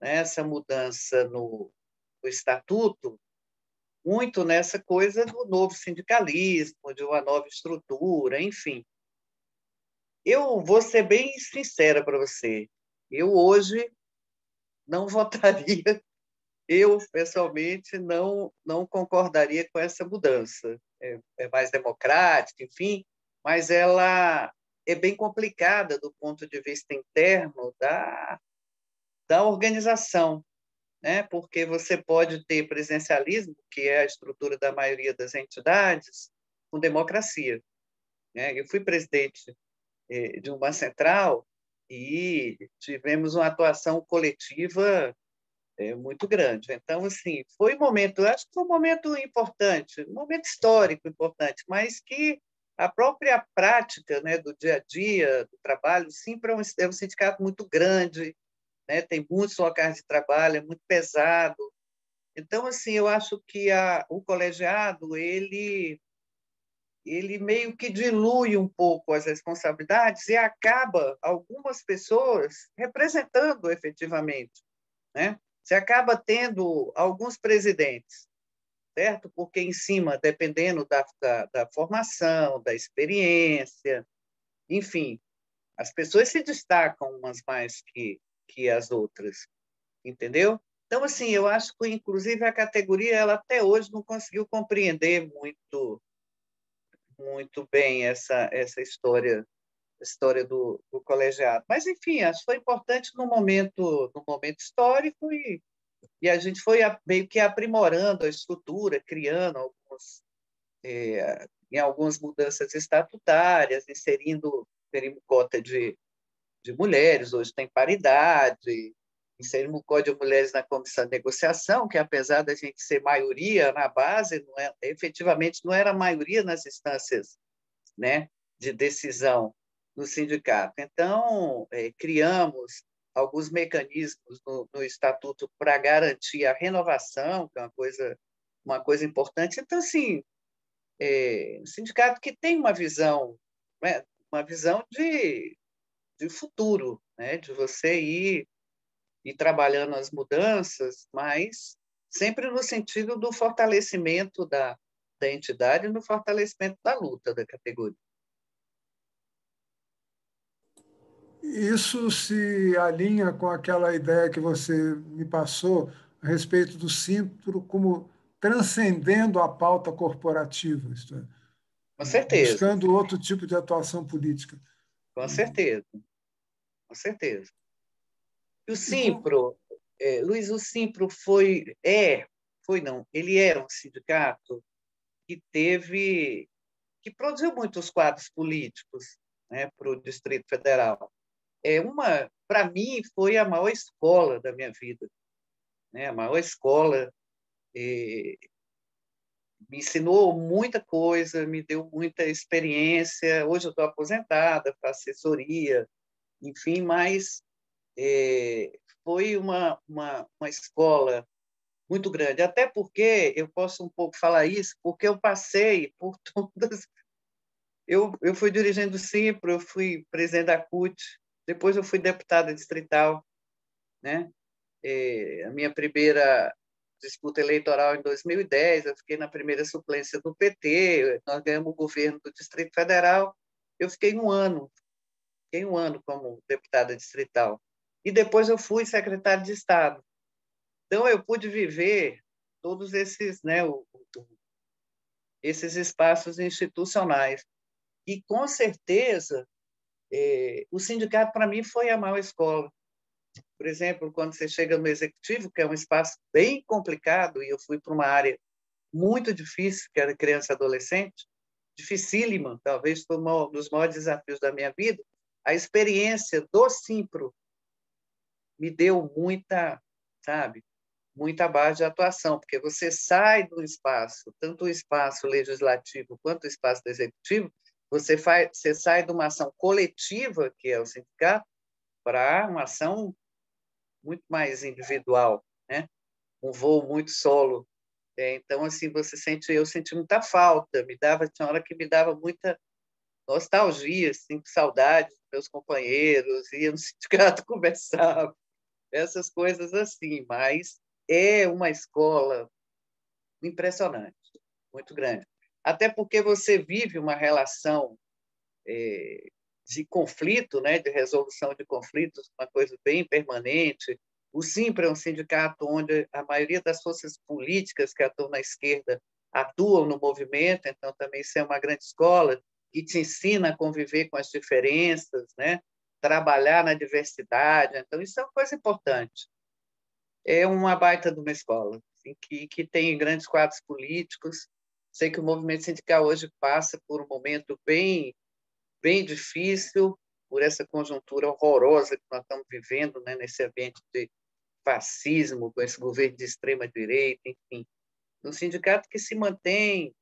né, essa mudança no estatuto, muito nessa coisa do novo sindicalismo, de uma nova estrutura, enfim. Eu vou ser bem sincera para você. Eu hoje não votaria, eu pessoalmente não concordaria com essa mudança. É mais democrática, enfim, mas ela é bem complicada do ponto de vista interno da organização, né? Porque você pode ter presidencialismo, que é a estrutura da maioria das entidades, com democracia, né? Eu fui presidente de uma central e tivemos uma atuação coletiva muito grande. Então, assim, foi um momento, acho que foi um momento importante, um momento histórico importante, mas que a própria prática, né, do dia a dia, do trabalho, sempre é um sindicato muito grande, né, tem muitos locais de trabalho, é muito pesado. Então, assim, eu acho que o colegiado, ele meio que dilui um pouco as responsabilidades e acaba algumas pessoas representando efetivamente, né? Você acaba tendo alguns presidentes, certo? Porque em cima, dependendo da formação, da experiência, enfim, as pessoas se destacam umas mais que as outras, entendeu? Então, assim, eu acho que, inclusive, a categoria, ela até hoje não conseguiu compreender muito bem essa história do colegiado. Mas, enfim, acho que foi importante no momento histórico e a gente foi meio que aprimorando a estrutura, criando em algumas mudanças estatutárias, inserimos cota de mulheres, hoje tem paridade, inserimos o Código de Mulheres na comissão de negociação, que apesar da gente ser maioria na base, efetivamente não era maioria nas instâncias, né, de decisão do sindicato. Então, criamos alguns mecanismos no Estatuto para garantir a renovação, que é uma coisa importante. Então, assim, um sindicato que tem uma visão, né, uma visão de futuro, né, de você ir trabalhando as mudanças, mas sempre no sentido do fortalecimento da entidade e no fortalecimento da luta da categoria. Isso se alinha com aquela ideia que você me passou a respeito do Simpro como transcendendo a pauta corporativa, isto é, Com certeza, buscando outro tipo de atuação política. com certeza, com certeza. E o E com, Simpro, Luiz, o Simpro ele é um sindicato que produziu muitos quadros políticos, né, para o Distrito Federal. Para mim, foi a maior escola da minha vida, né? A maior escola, me ensinou muita coisa, me deu muita experiência. Hoje eu estou aposentada, faço assessoria, enfim, mas foi uma escola muito grande. Até porque, eu posso um pouco falar isso, porque eu passei por todas. Eu fui dirigente do Simpro, eu fui presidente da CUT, depois eu fui deputada distrital, né? A minha primeira disputa eleitoral em 2010, eu fiquei na primeira suplência do PT, nós ganhamos o governo do Distrito Federal, eu fiquei um ano como deputada distrital. E depois eu fui secretária de Estado. Então, eu pude viver todos esses, né, esses espaços institucionais. E, com certeza, o sindicato, para mim, foi a maior escola. Por exemplo, quando você chega no executivo, que é um espaço bem complicado, e eu fui para uma área muito difícil, que era criança e adolescente, dificílima, talvez foi um dos maiores desafios da minha vida, a experiência do Simpro me deu muita base de atuação, porque você sai do espaço, tanto o espaço legislativo quanto o espaço do executivo, você sai de uma ação coletiva, que é o sindicato, para uma ação muito mais individual, né? Um voo muito solo. Então, assim, eu senti muita falta, tinha hora que me dava muita nostalgia, assim, saudade dos meus companheiros, ia no sindicato conversar, essas coisas assim, mas é uma escola impressionante, muito grande. Até porque você vive uma relação de conflito, né, de resolução de conflitos, uma coisa bem permanente. O Simpra é um sindicato onde a maioria das forças políticas que atuam na esquerda atuam no movimento, então também isso é uma grande escola que te ensina a conviver com as diferenças, né, trabalhar na diversidade. Então, isso é uma coisa importante. É uma baita de uma escola, assim, que tem grandes quadros políticos. Sei que o movimento sindical hoje passa por um momento bem difícil, por essa conjuntura horrorosa que nós estamos vivendo, né, nesse ambiente de fascismo, com esse governo de extrema-direita, enfim. Um sindicato que se mantém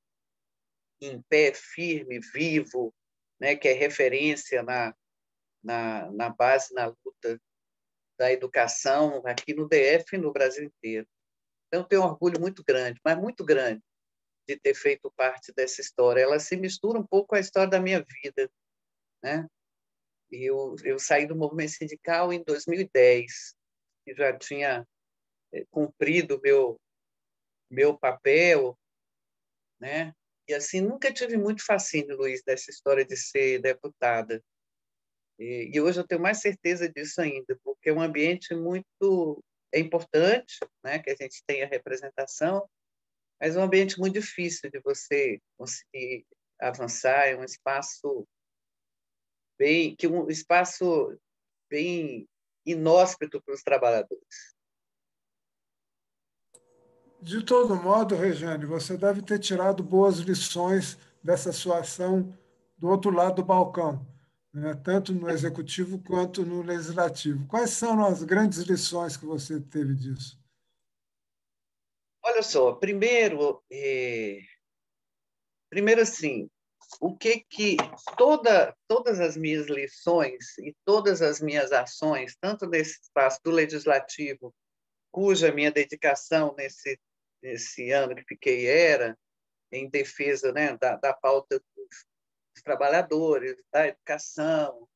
em pé, firme, vivo, né, que é referência na base, na luta da educação aqui no DF e no Brasil inteiro. Então, eu tenho um orgulho muito grande, mas muito grande, de ter feito parte dessa história. Ela se mistura um pouco com a história da minha vida, né? Eu saí do movimento sindical em 2010, e já tinha cumprido meu papel, né? E assim nunca tive muito fascínio, Luiz, dessa história de ser deputada. E hoje eu tenho mais certeza disso ainda, porque é um ambiente muito importante, né? Que a gente tenha representação, mas é um ambiente muito difícil de você conseguir avançar. É um espaço um espaço bem inóspito para os trabalhadores. De todo modo, Regiane, você deve ter tirado boas lições dessa sua ação do outro lado do balcão, né? Tanto no executivo quanto no legislativo. Quais são as grandes lições que você teve disso? Olha só, primeiro assim, o que todas as minhas lições e todas as minhas ações, tanto nesse espaço do legislativo, cuja minha dedicação nesse ano que fiquei era em defesa, né, da pauta dos trabalhadores, da educação,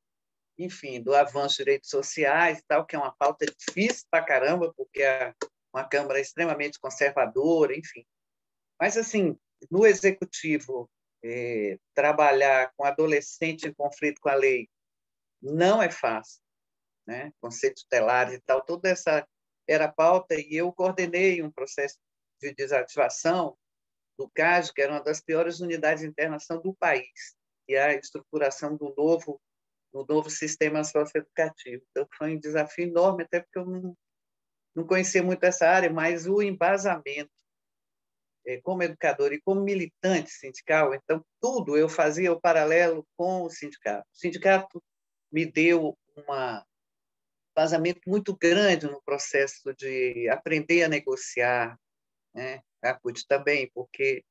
enfim, do avanço de direitos sociais, tal, que é uma pauta difícil para caramba, porque é uma Câmara extremamente conservadora, enfim. Mas, assim, no executivo, trabalhar com adolescente em conflito com a lei não é fácil, né? Conselhos tutelares e tal, toda essa era a pauta, e eu coordenei um processo de desativação do CAD, que era uma das piores unidades de internação do país, e a estruturação do novo sistema socioeducativo. Então, foi um desafio enorme, até porque eu não conhecia muito essa área, mas o embasamento como educador e como militante sindical, então, tudo eu fazia o paralelo com o sindicato. O sindicato me deu um embasamento muito grande no processo de aprender a negociar, né? A CUT também, porque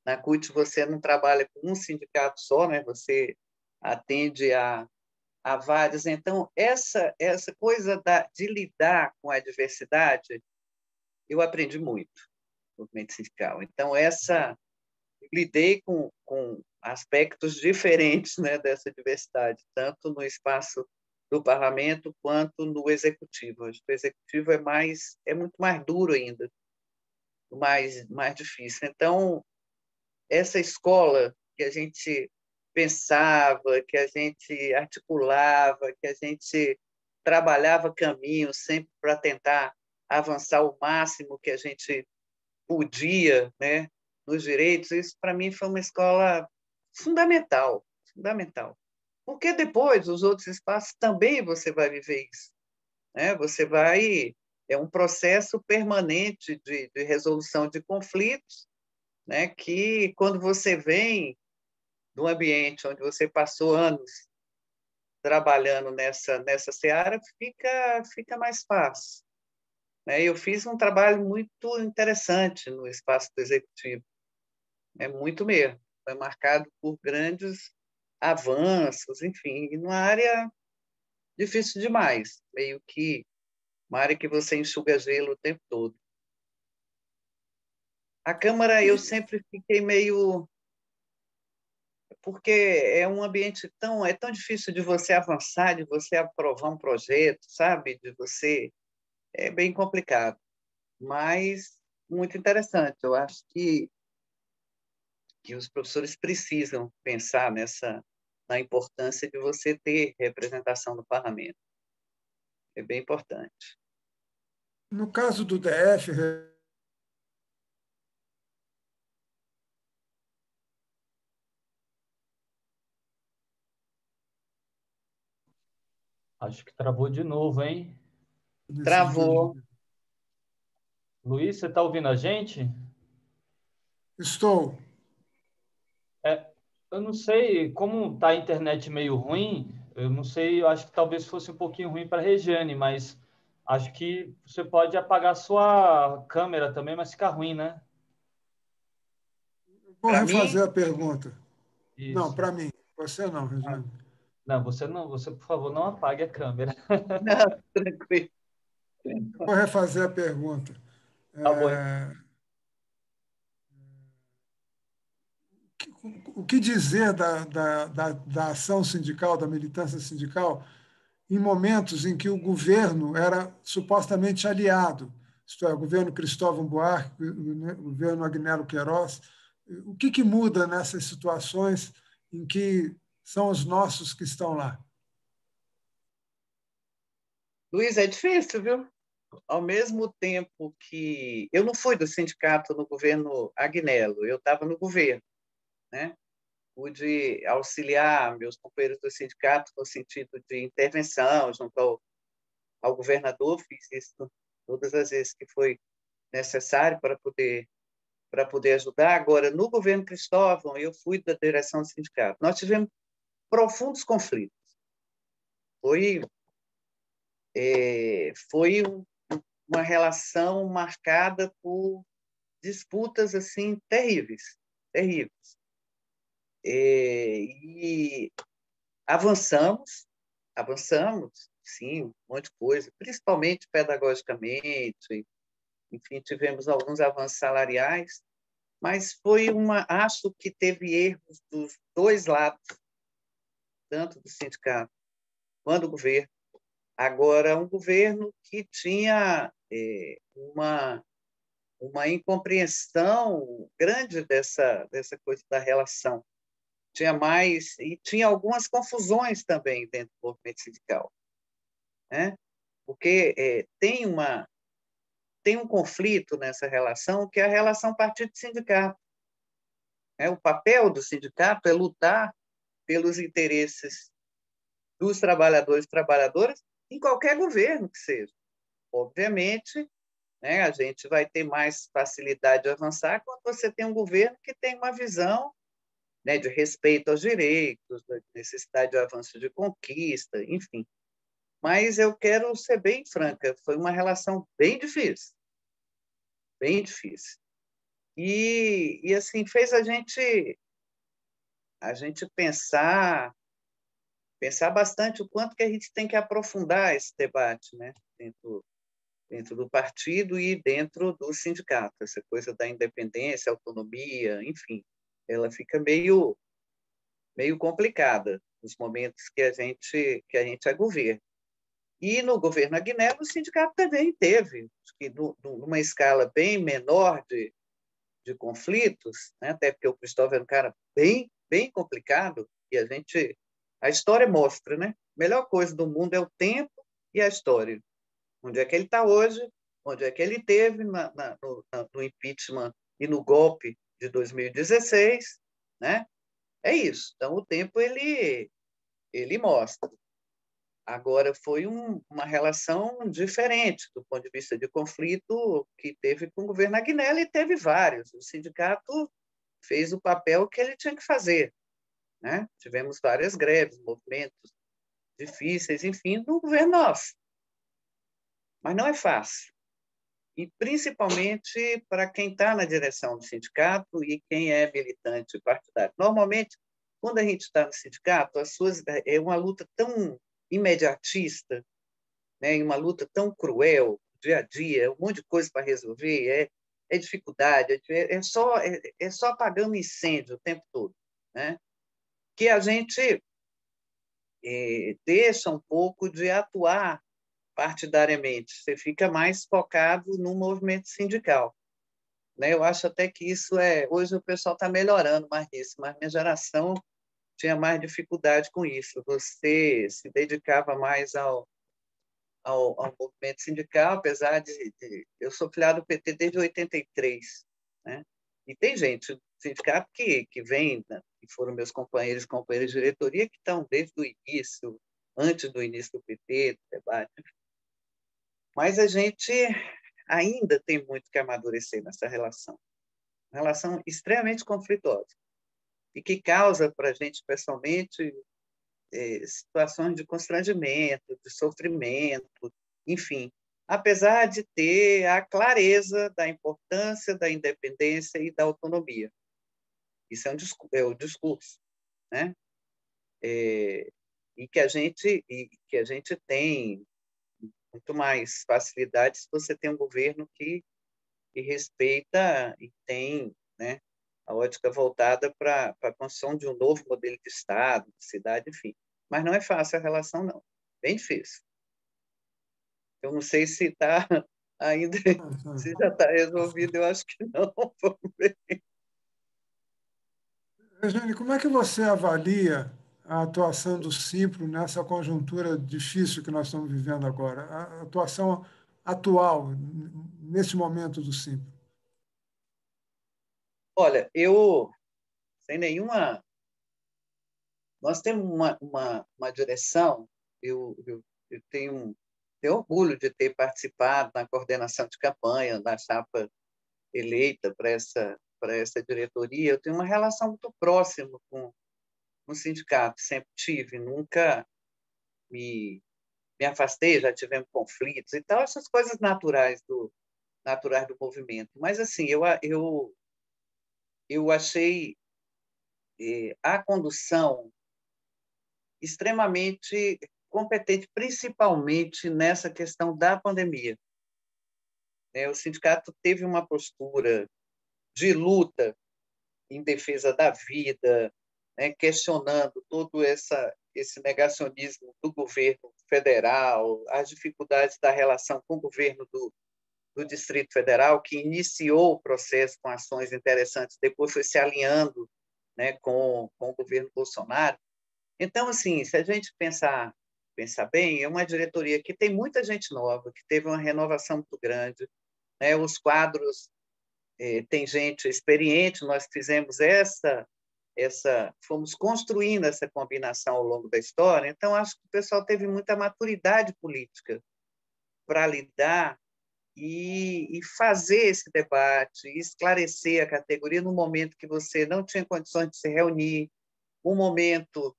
na CUT você não trabalha com um sindicato só, né? Você atende a vários. Então, essa coisa de lidar com a diversidade, eu aprendi muito no movimento sindical. Então, lidei com aspectos diferentes, né, dessa diversidade, tanto no espaço do parlamento quanto no executivo. O executivo é muito mais duro ainda, mais difícil. Então, essa escola que a gente pensava, que a gente articulava, que a gente trabalhava caminhos sempre para tentar avançar o máximo que a gente podia, né, nos direitos, isso para mim foi uma escola fundamental, fundamental. Porque depois os outros espaços também você vai viver isso, né? É um processo permanente de resolução de conflitos, né, que quando você vem do ambiente onde você passou anos trabalhando nessa seara, fica mais fácil, né? Eu fiz um trabalho muito interessante no espaço do executivo, é muito mesmo. Foi marcado por grandes avanços, enfim, e numa área difícil demais, meio que uma área que você enxuga gelo o tempo todo. A Câmara eu sempre fiquei meio porque é um ambiente tão difícil de você avançar, de você aprovar um projeto, sabe? De você é bem complicado, mas muito interessante. Eu acho que os professores precisam pensar na importância de você ter representação no parlamento. É bem importante. No caso do DF, Acho que travou de novo, hein? nesses Travou. dias. Luiz, você está ouvindo a gente? Estou. É, eu não sei, como está a internet meio ruim, eu não sei, eu acho que talvez fosse um pouquinho ruim para a Regiane, mas acho que você pode apagar sua câmera também, mas fica ruim, né? Vou Para mim, refazer a pergunta. Não, Isso. para mim. Você não, Ah, Regiane. não, você, por favor, não apague a câmera. não, tranquilo. Vou refazer a pergunta. Tá bom. O que dizer da ação sindical, da militância sindical, em momentos em que o governo era supostamente aliado, isto é, o governo Cristóvão Buarque, o governo Agnello Queiroz? O que muda nessas situações em que são os nossos que estão lá? Luiz, é difícil, viu? Ao mesmo tempo que eu não fui do sindicato no governo Agnello, eu estava no governo, né? Pude auxiliar meus companheiros do sindicato no sentido de intervenção junto ao governador, fiz isso todas as vezes que foi necessário para poder ajudar. Agora, no governo Cristóvão, eu fui da direção do sindicato. Nós tivemos profundos conflitos. Foi uma relação marcada por disputas assim terríveis, terríveis. E avançamos, sim, um monte de coisa, principalmente pedagogicamente. Enfim, tivemos alguns avanços salariais, mas acho que teve erros dos dois lados, tanto do sindicato quanto do governo. Agora, um governo que tinha uma incompreensão grande dessa coisa da relação. E tinha algumas confusões também dentro do movimento sindical, né? Porque tem um conflito nessa relação, que é a relação partido-sindicato. Né? O papel do sindicato é lutar pelos interesses dos trabalhadores e trabalhadoras em qualquer governo que seja. Obviamente, né, a gente vai ter mais facilidade de avançar quando você tem um governo que tem uma visão, né, de respeito aos direitos, da necessidade de avanço de conquista, enfim. Mas eu quero ser bem franca, foi uma relação bem difícil, bem difícil. E assim, fez a gente pensar bastante o quanto que a gente tem que aprofundar esse debate, né, dentro do partido e dentro do sindicato, essa coisa da independência, autonomia, enfim, ela fica meio complicada nos momentos que a gente é governo. E no governo Agnello, o sindicato também teve, que numa escala bem menor de conflitos, né? Até porque o Cristóvão era um cara bem, bem complicado, e a história mostra, né? A melhor coisa do mundo é o tempo e a história. Onde é que ele está hoje, onde é que ele teve no impeachment e no golpe de 2016, né? É isso. Então, o tempo ele mostra. Agora, foi uma relação diferente do ponto de vista de conflito que teve com o governo Agnello, e teve vários. O sindicato fez o papel que ele tinha que fazer, né? Tivemos várias greves, movimentos difíceis, enfim, no governo nosso. Mas não é fácil. E principalmente para quem está na direção do sindicato e quem é militante partidário. Normalmente, quando a gente está no sindicato, é uma luta tão imediatista, né, uma luta tão cruel, dia a dia, um monte de coisa para resolver, é dificuldade, é só apagando incêndio o tempo todo, né? Que a gente deixa um pouco de atuar partidariamente, você fica mais focado no movimento sindical, né? Eu acho até que isso hoje o pessoal está melhorando mais nisso, mas minha geração tinha mais dificuldade com isso. Você se dedicava mais ao movimento sindical, apesar eu sou filiado do PT desde 83, né? E tem gente do sindicato que vem, né, que foram meus companheiros de diretoria, que estão desde o início, antes do início do PT, do debate. Mas a gente ainda tem muito que amadurecer nessa relação. Uma relação extremamente conflituosa e que causa para a gente, pessoalmente, situações de constrangimento, de sofrimento, enfim, apesar de ter a clareza da importância da independência e da autonomia. Isso é o discurso, né? E que a gente tem muito mais facilidade se você tem um governo que respeita e tem, né, a ótica voltada para a construção de um novo modelo de Estado, de cidade, enfim. Mas não é fácil a relação, não. Bem difícil. Eu não sei se está ainda, se já está resolvido, eu acho que não. Vamos ver. Regiane, como é que você avalia a atuação do Simpro nessa conjuntura difícil que nós estamos vivendo agora? A atuação atual, nesse momento do Simpro? Olha, sem nenhuma... Nós temos uma direção, eu tenho orgulho de ter participado na coordenação de campanha da chapa eleita para essa diretoria. Eu tenho uma relação muito próxima com o sindicato, sempre tive, nunca me afastei, já tivemos conflitos e tal, essas coisas naturais do movimento. Mas, assim, eu achei a condução extremamente competente, principalmente nessa questão da pandemia. O sindicato teve uma postura de luta em defesa da vida, né, questionando todo esse negacionismo do governo federal, as dificuldades da relação com o governo do Distrito Federal, que iniciou o processo com ações interessantes, depois foi se alinhando, né, com o governo Bolsonaro. Então, assim, se a gente pensar bem, é uma diretoria que tem muita gente nova, que teve uma renovação muito grande, né? Os quadros tem gente experiente, nós fizemos fomos construindo essa combinação ao longo da história, então acho que o pessoal teve muita maturidade política para lidar e fazer esse debate, esclarecer a categoria no momento que você não tinha condições de se reunir, um momento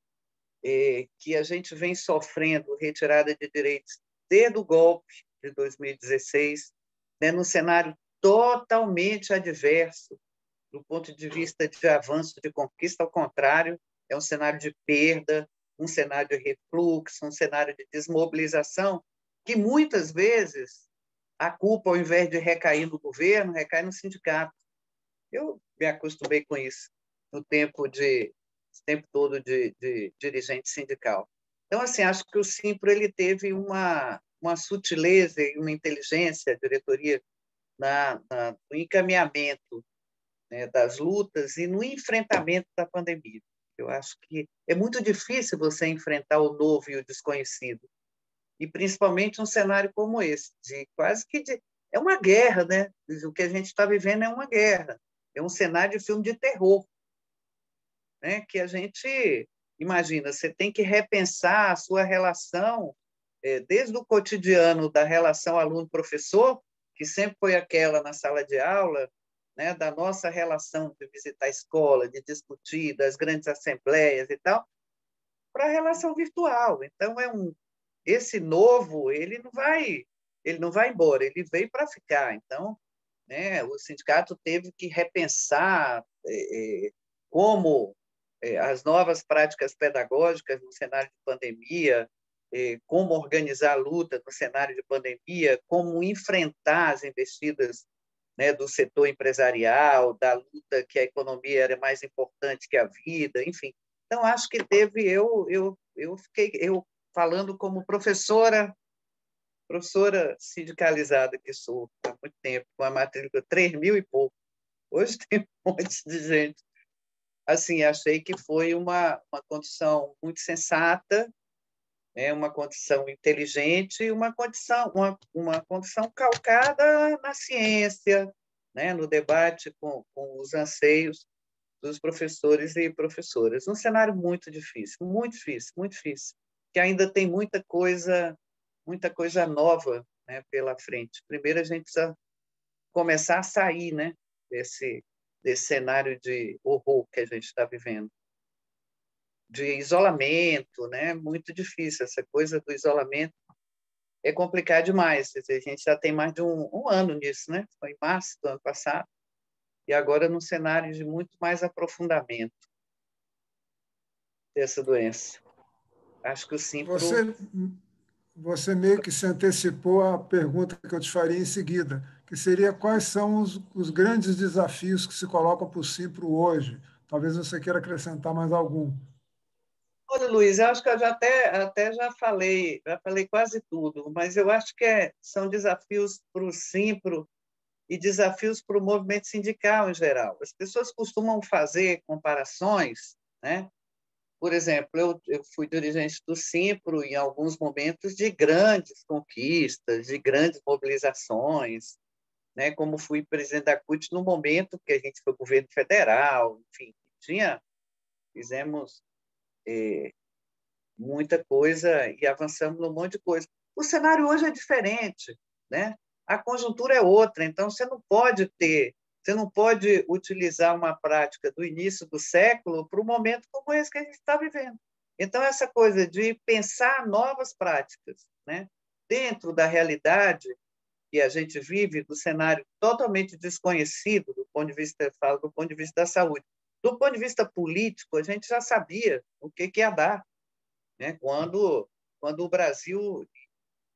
que a gente vem sofrendo retirada de direitos desde o golpe de 2016, né, num cenário totalmente adverso do ponto de vista de avanço, de conquista, ao contrário, é um cenário de perda, um cenário de refluxo, um cenário de desmobilização, que muitas vezes a culpa, ao invés de recair no governo, recai no sindicato. Eu me acostumei com isso no tempo todo de dirigente sindical. Então, assim, acho que o Simpro ele teve uma sutileza e uma inteligência, a diretoria, no encaminhamento, né, das lutas e no enfrentamento da pandemia. Eu acho que é muito difícil você enfrentar o novo e o desconhecido, e principalmente um cenário como esse, é uma guerra, né? O que a gente está vivendo é uma guerra, é um cenário de filme de terror, né? Que a gente imagina, você tem que repensar a sua relação desde o cotidiano da relação aluno-professor, que sempre foi aquela na sala de aula, né, da nossa relação de visitar a escola, de discutir, das grandes assembleias e tal, para a relação virtual. Então, esse novo, ele não vai embora, ele veio para ficar. Então, né, o sindicato teve que repensar como as novas práticas pedagógicas no cenário de pandemia, como organizar a luta no cenário de pandemia, como enfrentar as investidas, né, do setor empresarial, da luta que a economia era mais importante que a vida, enfim. Então, acho que eu falando como professora professora sindicalizada que sou há muito tempo, com a matrícula 3.000 e pouco. Hoje tem um monte de gente. Assim, achei que foi uma condição muito sensata, né? Uma condição inteligente, uma condição calcada na ciência, né? No debate com os anseios dos professores e professoras. Um cenário muito difícil, muito difícil, muito difícil, que ainda tem muita coisa nova, né, pela frente. Primeiro a gente precisa começar a sair, né, desse cenário de horror que a gente está vivendo, de isolamento, né, muito difícil. Essa coisa do isolamento é complicado demais. A gente já tem mais de um ano nisso, né? Foi em março do ano passado, e agora num cenário de muito mais aprofundamento dessa doença. Acho que o Simpro... Você meio que se antecipou à pergunta que eu te faria em seguida, que seria quais são os grandes desafios que se colocam para o Simpro hoje? Talvez você queira acrescentar mais algum. Olha, Luiz, eu acho que eu até já falei quase tudo, mas eu acho que são desafios para o Simpro e desafios para o movimento sindical em geral. As pessoas costumam fazer comparações, né? Por exemplo, eu fui dirigente do Simpro em alguns momentos de grandes conquistas, de grandes mobilizações, né? Como fui presidente da CUT no momento que a gente foi governo federal, enfim, fizemos muita coisa e avançamos num monte de coisa. O cenário hoje é diferente, né? A conjuntura é outra, então você não pode utilizar uma prática do início do século para um momento como esse que a gente está vivendo. Então, essa coisa de pensar novas práticas, né? Dentro da realidade que a gente vive, do cenário totalmente desconhecido do ponto de vista, falo, do ponto de vista da saúde. Do ponto de vista político, a gente já sabia o que ia dar, né? Quando o Brasil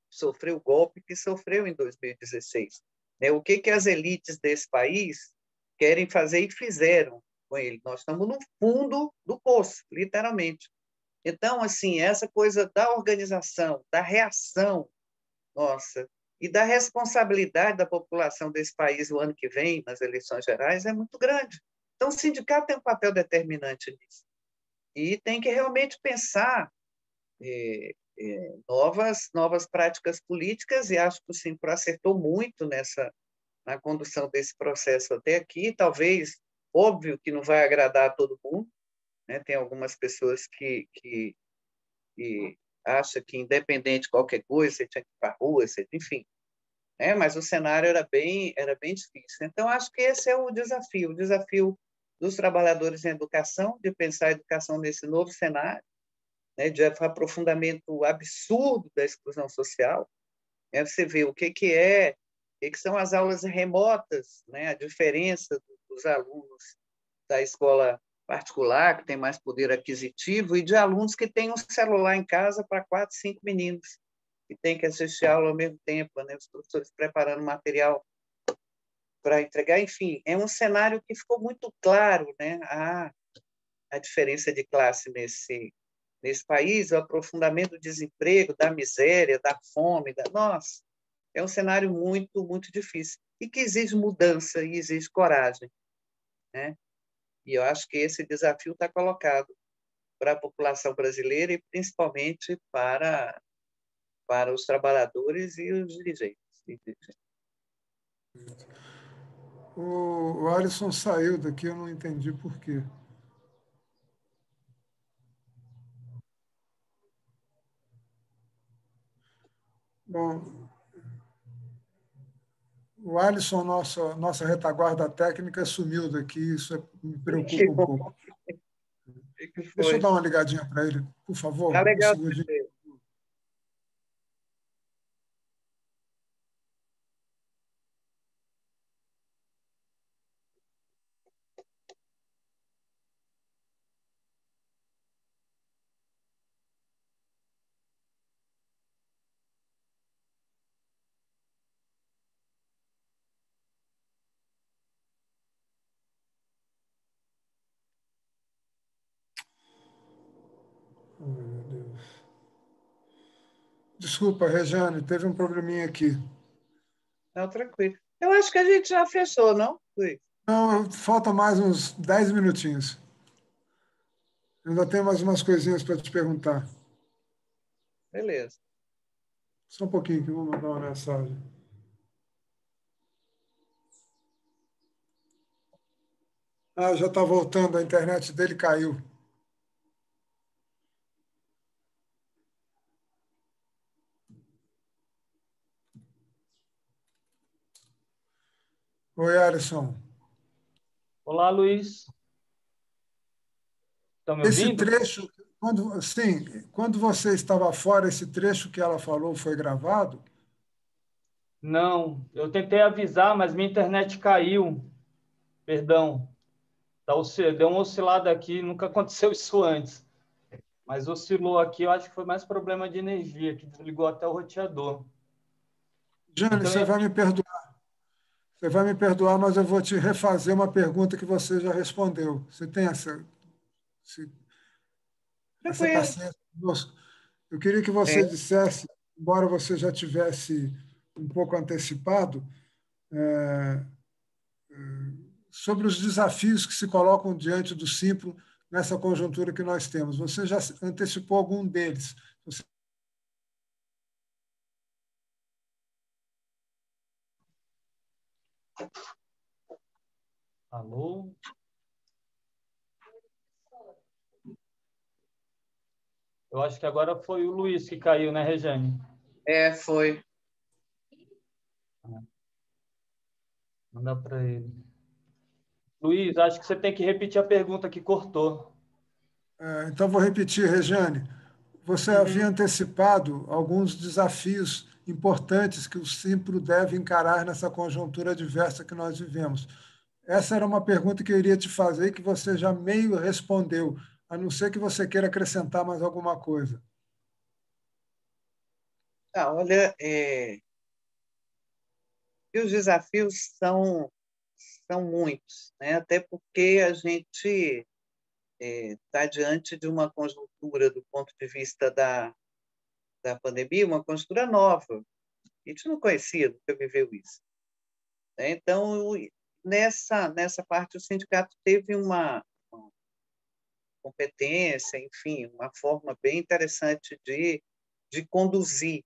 sofreu o golpe que sofreu em 2016. Né? O que as elites desse país querem fazer e fizeram com ele? Nós estamos no fundo do poço, literalmente. Então, assim, essa coisa da organização, da reação, nossa, e da responsabilidade da população desse país o ano que vem, nas eleições gerais, é muito grande. Então, o sindicato tem um papel determinante nisso. E tem que realmente pensar novas práticas políticas, e acho que o Simpro acertou muito na condução desse processo até aqui. Talvez, óbvio que não vai agradar a todo mundo, né? Tem algumas pessoas que acham que, independente de qualquer coisa, você tinha que ir para a rua, enfim. Né? Mas o cenário era bem difícil. Então, acho que esse é o desafio dos trabalhadores em educação, de pensar a educação nesse novo cenário, né, de aprofundamento absurdo da exclusão social. Né? Você vê o que são as aulas remotas, né? A diferença dos alunos da escola particular, que tem mais poder aquisitivo, e de alunos que têm um celular em casa para 4, 5 meninos, que têm que assistir a aula ao mesmo tempo, né? Os professores preparando material para entregar. Enfim, é um cenário que ficou muito claro, né? A diferença de classe nesse país, o aprofundamento do desemprego, da miséria, da fome, nossa, é um cenário muito, muito difícil e que exige mudança e exige coragem, né? E eu acho que esse desafio está colocado para a população brasileira e principalmente para os trabalhadores e os dirigentes. O Alisson saiu daqui, eu não entendi por quê. Bom, o Alisson, nossa retaguarda técnica, sumiu daqui, isso me Que preocupa um bom, pouco. que Deixa eu foi. dar uma ligadinha para ele, por Tá favor, um legal de segundinho. ver. Oh, meu Deus. Desculpa, Rejane, teve um probleminha aqui. Não, tranquilo. Eu acho que a gente já fechou, não, Luiz? Não, falta mais uns 10 minutinhos. Eu ainda tenho mais umas coisinhas para te perguntar. Beleza. Só um pouquinho que eu vou mandar uma mensagem. Ah, já está voltando, a internet dele caiu. Oi, Alisson. Olá, Luiz. Estão me Esse ouvindo? trecho, quando você estava fora, esse trecho que ela falou foi gravado? Não, eu tentei avisar, mas minha internet caiu. Perdão. Deu uma oscilada aqui, nunca aconteceu isso antes. Mas oscilou aqui, eu acho que foi mais problema de energia, que desligou até o roteador. Jane, Então, você vai me perdoar. Você vai me perdoar, mas eu vou te refazer uma pergunta que você já respondeu. Você tem essa Tranquilo. paciência conosco? Eu queria que você É. dissesse, embora você já tivesse um pouco antecipado, é, sobre os desafios que se colocam diante do Simpro nessa conjuntura que nós temos. Você já antecipou algum deles. Você... alô? Eu acho que agora foi o Luiz que caiu, né, Rejane? Foi. Manda para ele. Luiz, acho que você tem que repetir a pergunta que cortou. Então, vou repetir, Rejane. Você havia Uhum. antecipado alguns desafios importantes que o Simpro deve encarar nessa conjuntura adversa que nós vivemos. Essa era uma pergunta que eu iria te fazer e que você já meio respondeu, a não ser que você queira acrescentar mais alguma coisa. Olha, e os desafios são muitos, né? Até porque a gente está diante de uma conjuntura, do ponto de vista da pandemia, uma conjuntura nova. A gente não conhecia, nunca viveu isso, né? Então, nessa parte, o sindicato teve uma competência, enfim, uma forma bem interessante de conduzir,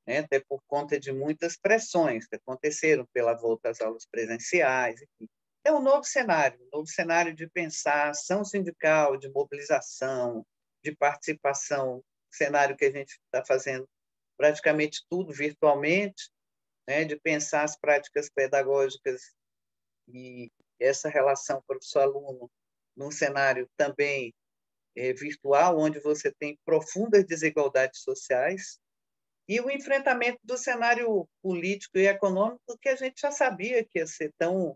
né? Até por conta de muitas pressões que aconteceram pela volta às aulas presenciais, enfim. É um novo cenário de pensar ação sindical, de mobilização, de participação, cenário que a gente está fazendo praticamente tudo virtualmente, né? De pensar as práticas pedagógicas e essa relação professor-aluno num cenário também virtual, onde você tem profundas desigualdades sociais, e o enfrentamento do cenário político e econômico, que a gente já sabia que ia ser tão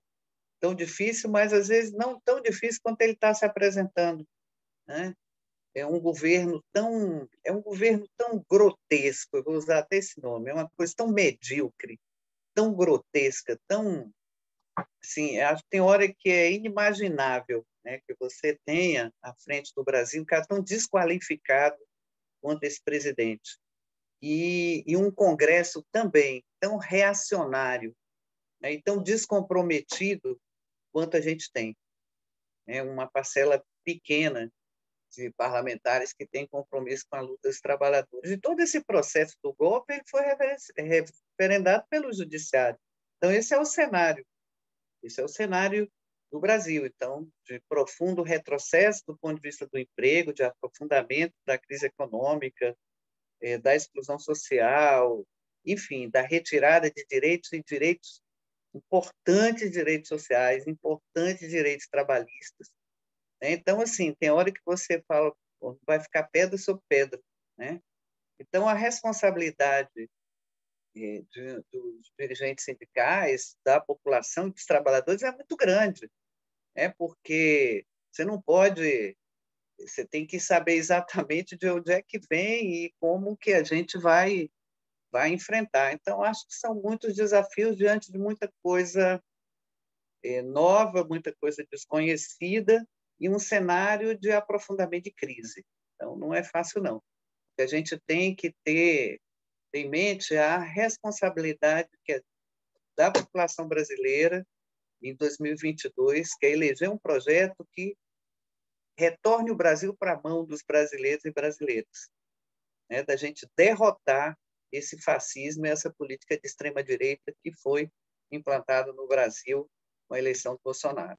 difícil, mas às vezes não tão difícil quanto ele está se apresentando, né? É um governo tão grotesco, eu vou usar até esse nome, é uma coisa tão medíocre, tão grotesca, tão assim, acho que tem hora que é inimaginável, né, que você tenha à frente do Brasil um cara tão desqualificado quanto esse presidente. E um Congresso também tão reacionário, né, e tão descomprometido quanto a gente tem. É uma parcela pequena de parlamentares que tem compromisso com a luta dos trabalhadores. E todo esse processo do golpe ele foi referendado pelo judiciário. Então, esse é o cenário do Brasil. Então, de profundo retrocesso do ponto de vista do emprego, de aprofundamento da crise econômica, da exclusão social, enfim, da retirada de direitos e direitos importantes, direitos sociais, importantes direitos trabalhistas, né? Então, assim, tem hora que você fala, vai ficar pedra sobre pedra, né? Então, a responsabilidade dos dirigentes sindicais, da população, dos trabalhadores, é muito grande, né? Porque você tem que saber exatamente de onde é que vem e como que a gente vai enfrentar. Então, acho que são muitos desafios diante de muita coisa nova, muita coisa desconhecida e um cenário de aprofundamento de crise. Então, não é fácil, não. A gente tem que ter em mente a responsabilidade que é da população brasileira em 2022, que é eleger um projeto que retorne o Brasil para a mão dos brasileiros e brasileiras, né? Da gente derrotar esse fascismo e essa política de extrema-direita que foi implantada no Brasil com a eleição do Bolsonaro.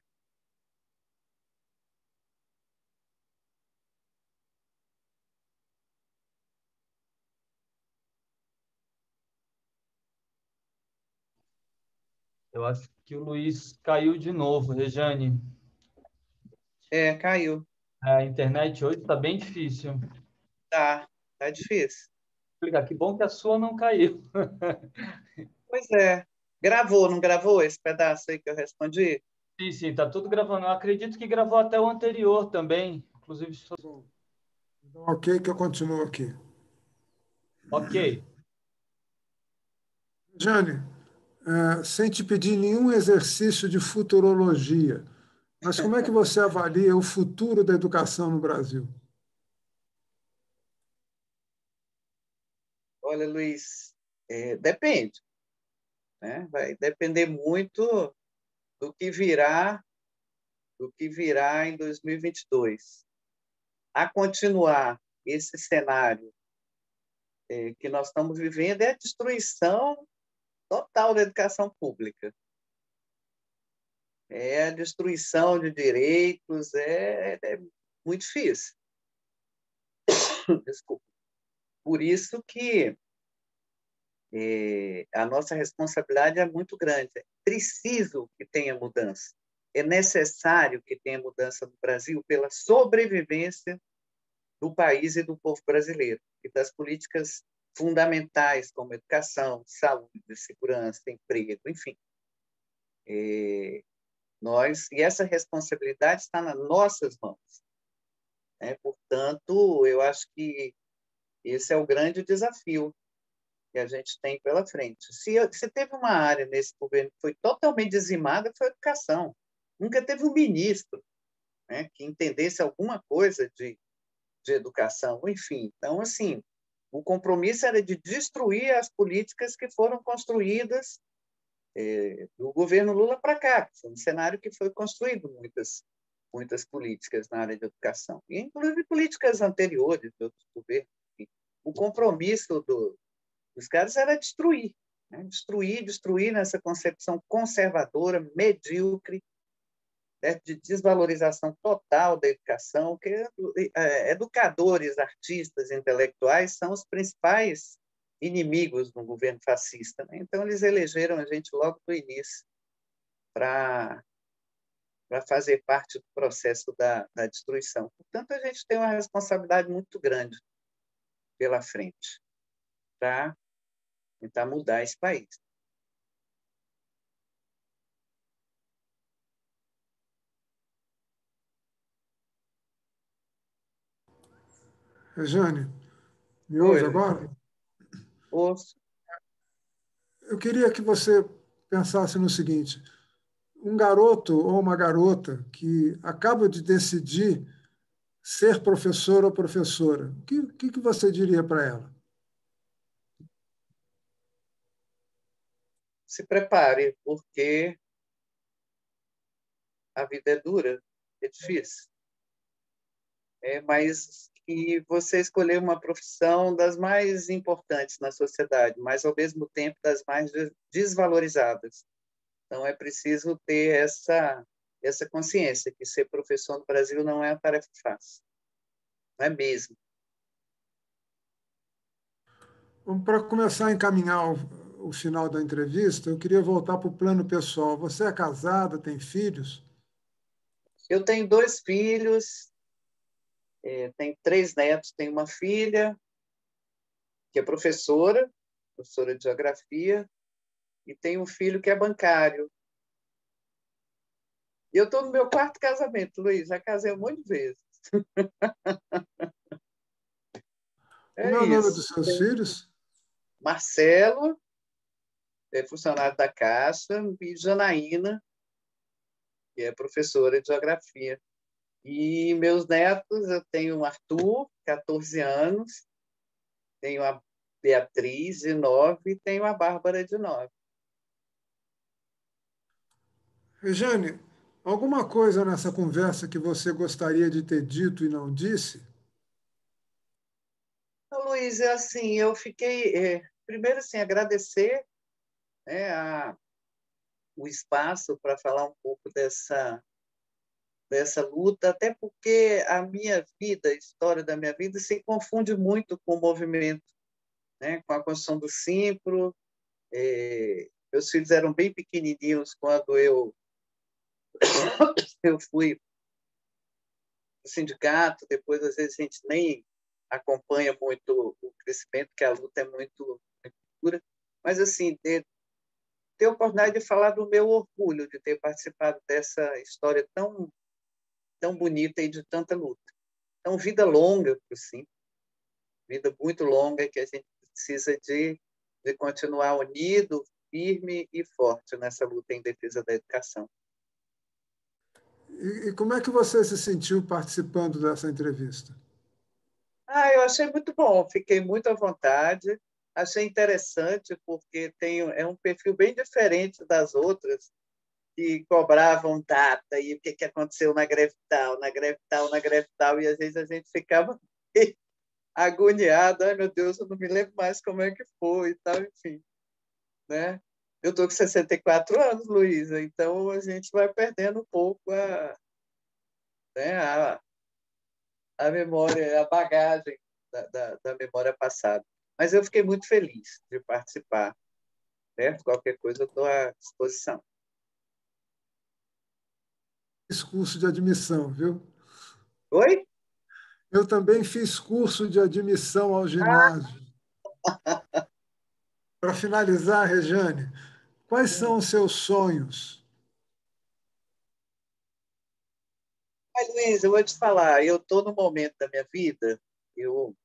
Eu acho que o Luiz caiu de novo, Rejane. Caiu. A internet hoje está bem difícil. Tá difícil. Que bom que a sua não caiu. Pois é. Gravou, não gravou esse pedaço aí que eu respondi? Sim, sim, está tudo gravando. Eu acredito que gravou até o anterior também. Inclusive, Bom, então, ok, que eu continuo aqui. ok. Jane, sem te pedir nenhum exercício de futurologia, mas como é que você avalia o futuro da educação no Brasil? Olha, Luiz, depende, né? Vai depender muito do que virá, em 2022. A continuar esse cenário que nós estamos vivendo é a destruição total da educação pública. É a destruição de direitos, é muito difícil. Desculpa. Por isso que a nossa responsabilidade é muito grande. É preciso que tenha mudança. É necessário que tenha mudança no Brasil pela sobrevivência do país e do povo brasileiro, e das políticas fundamentais, como educação, saúde, segurança, emprego, enfim. E essa responsabilidade está nas nossas mãos, né? Portanto, eu acho que esse é o grande desafio que a gente tem pela frente. Se teve uma área nesse governo que foi totalmente dizimada, foi a educação. Nunca teve um ministro, né, que entendesse alguma coisa de educação, enfim. Então, assim, o compromisso era de destruir as políticas que foram construídas do governo Lula para cá. Foi um cenário que foi construído muitas políticas na área de educação, e inclusive políticas anteriores de outros governos. O compromisso dos caras era destruir, né? Destruir nessa concepção conservadora, medíocre, né? De desvalorização total da educação, que educadores, artistas, intelectuais são os principais inimigos do governo fascista, né? Então, eles elegeram a gente logo do início para fazer parte do processo da destruição. Portanto, a gente tem uma responsabilidade muito grande pela frente para tentar mudar esse país. Rejane, me Oi, ouve Luiz. agora? Ouço. Eu queria que você pensasse no seguinte: um garoto ou uma garota que acaba de decidir ser professor ou professora, o que você diria para ela? Se prepare, porque a vida é dura, é difícil. Mas que você escolheu uma profissão das mais importantes na sociedade, mas, ao mesmo tempo, das mais desvalorizadas. Então, é preciso ter essa consciência que ser professor no Brasil não é uma tarefa fácil. Não é mesmo. Para começar a encaminhar o final da entrevista, eu queria voltar para o plano pessoal. Você é casada, tem filhos? Eu tenho 2 filhos, tenho 3 netos, tenho uma filha que é professora de geografia, e tenho um filho que é bancário. E eu estou no meu 4º casamento, Luiz, já casei um monte de vezes. Como É é o nome isso. dos seus filhos? Marcelo, funcionário da Caixa, e Janaína, que é professora de geografia. E meus netos, eu tenho o Arthur, 14 anos, tenho a Beatriz, de 9, e tenho a Bárbara, de 9. Rejane, alguma coisa nessa conversa que você gostaria de ter dito e não disse? Então, Luiz, assim, eu fiquei... primeiro, assim, agradecer, né, o espaço para falar um pouco dessa luta, até porque a minha vida, a história da minha vida, se confunde muito com o movimento, né, com a construção do Simpro. Meus filhos eram bem pequenininhos quando eu fui do sindicato, depois, às vezes, a gente nem acompanha muito o crescimento, que a luta é muito dura, mas, assim, ter a oportunidade de falar do meu orgulho de ter participado dessa história tão bonita e de tanta luta. Então, vida longa para o Sim, vida muito longa, que a gente precisa de continuar unido, firme e forte nessa luta em defesa da educação. E como é que você se sentiu participando dessa entrevista? Eu achei muito bom, fiquei muito à vontade, achei interessante, porque é um perfil bem diferente das outras, que cobravam data e o que aconteceu na greve tal, na greve tal, na greve tal, e às vezes a gente ficava agoniado, ai meu Deus, eu não me lembro mais como é que foi e tal, enfim, né? Eu estou com 64 anos, Luísa, então a gente vai perdendo um pouco né, a memória, a bagagem da memória passada. Mas eu fiquei muito feliz de participar, certo? Qualquer coisa eu estou à disposição. Fiz curso de admissão, viu? Oi? Eu também fiz curso de admissão ao ginásio. Para finalizar, Rejane, quais são os seus sonhos? Luiz, eu vou te falar, eu estou no momento da minha vida, eu,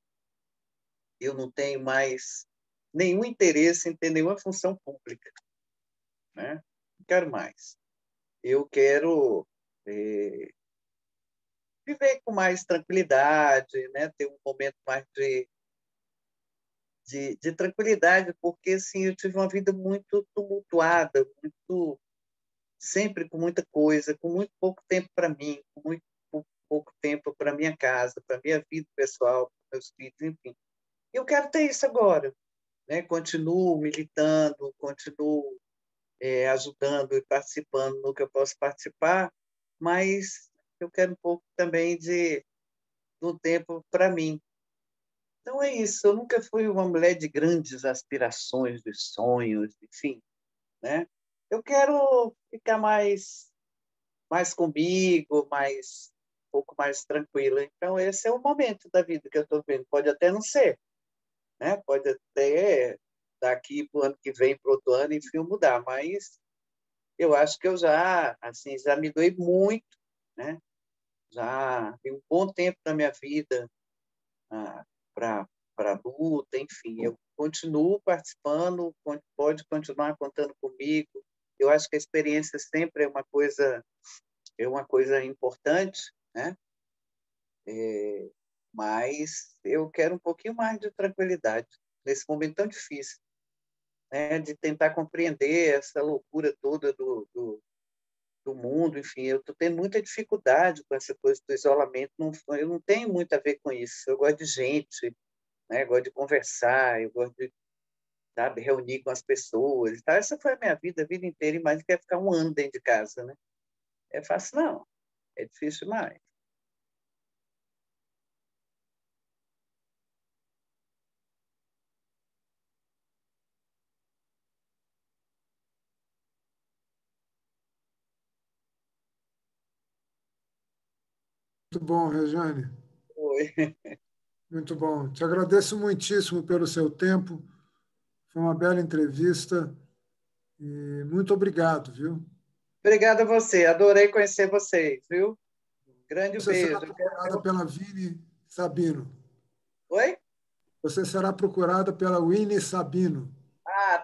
eu não tenho mais nenhum interesse em ter nenhuma função pública, né? Não quero mais. Eu quero viver com mais tranquilidade, né? Ter um momento mais de tranquilidade, porque assim, eu tive uma vida muito tumultuada, sempre com muita coisa, com muito pouco tempo para mim, com muito pouco tempo para minha casa, para minha vida pessoal, para meus filhos, enfim. Eu quero ter isso agora, né? Continuo militando, continuo ajudando e participando no que eu posso participar, mas eu quero um pouco também de um tempo para mim. Então é isso. Eu nunca fui uma mulher de grandes aspirações, de sonhos, enfim, né? Eu quero ficar mais comigo, um pouco mais tranquila. Então esse é o momento da vida que eu estou vendo. Pode até não ser, né? Pode até daqui para o ano que vem, para outro ano, enfim, mudar. Mas eu acho que eu já me doei muito, né? Já tem um bom tempo da minha vida para a luta, enfim. Eu continuo participando, pode continuar contando comigo. Eu acho que a experiência sempre é uma coisa importante, né? Mas eu quero um pouquinho mais de tranquilidade nesse momento tão difícil, né? De tentar compreender essa loucura toda do mundo, enfim, eu estou tendo muita dificuldade com essa coisa do isolamento, eu não tenho muito a ver com isso, eu gosto de gente, né? Eu gosto de conversar, eu gosto de, sabe, reunir com as pessoas e tal. Essa foi a vida inteira, e mais quer ficar um ano dentro de casa, né? É fácil, não, é difícil demais. Muito bom, Rejane. Foi. Muito bom. Te agradeço muitíssimo pelo seu tempo. Foi uma bela entrevista e muito obrigado, viu? Obrigada a você, adorei conhecer vocês, viu? Grande Você será beijo. procurada pela Vini Sabino. Oi? Você será procurada pela Winnie Sabino.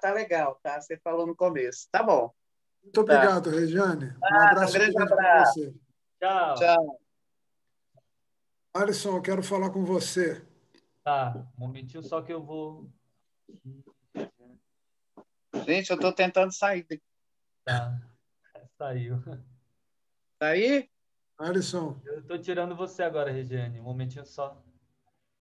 Tá legal, tá? Você falou no começo. Tá bom. Muito Tá. obrigado, Regiane. Um abraço Um grande grande para abraço. você. Tchau. Tchau. Alisson, eu quero falar com você. Tá, um momentinho só que eu vou Gente, eu estou tentando sair daqui. Tá, saiu. Tá aí? Alisson, Eu estou tirando você agora, Regiane. Um momentinho só.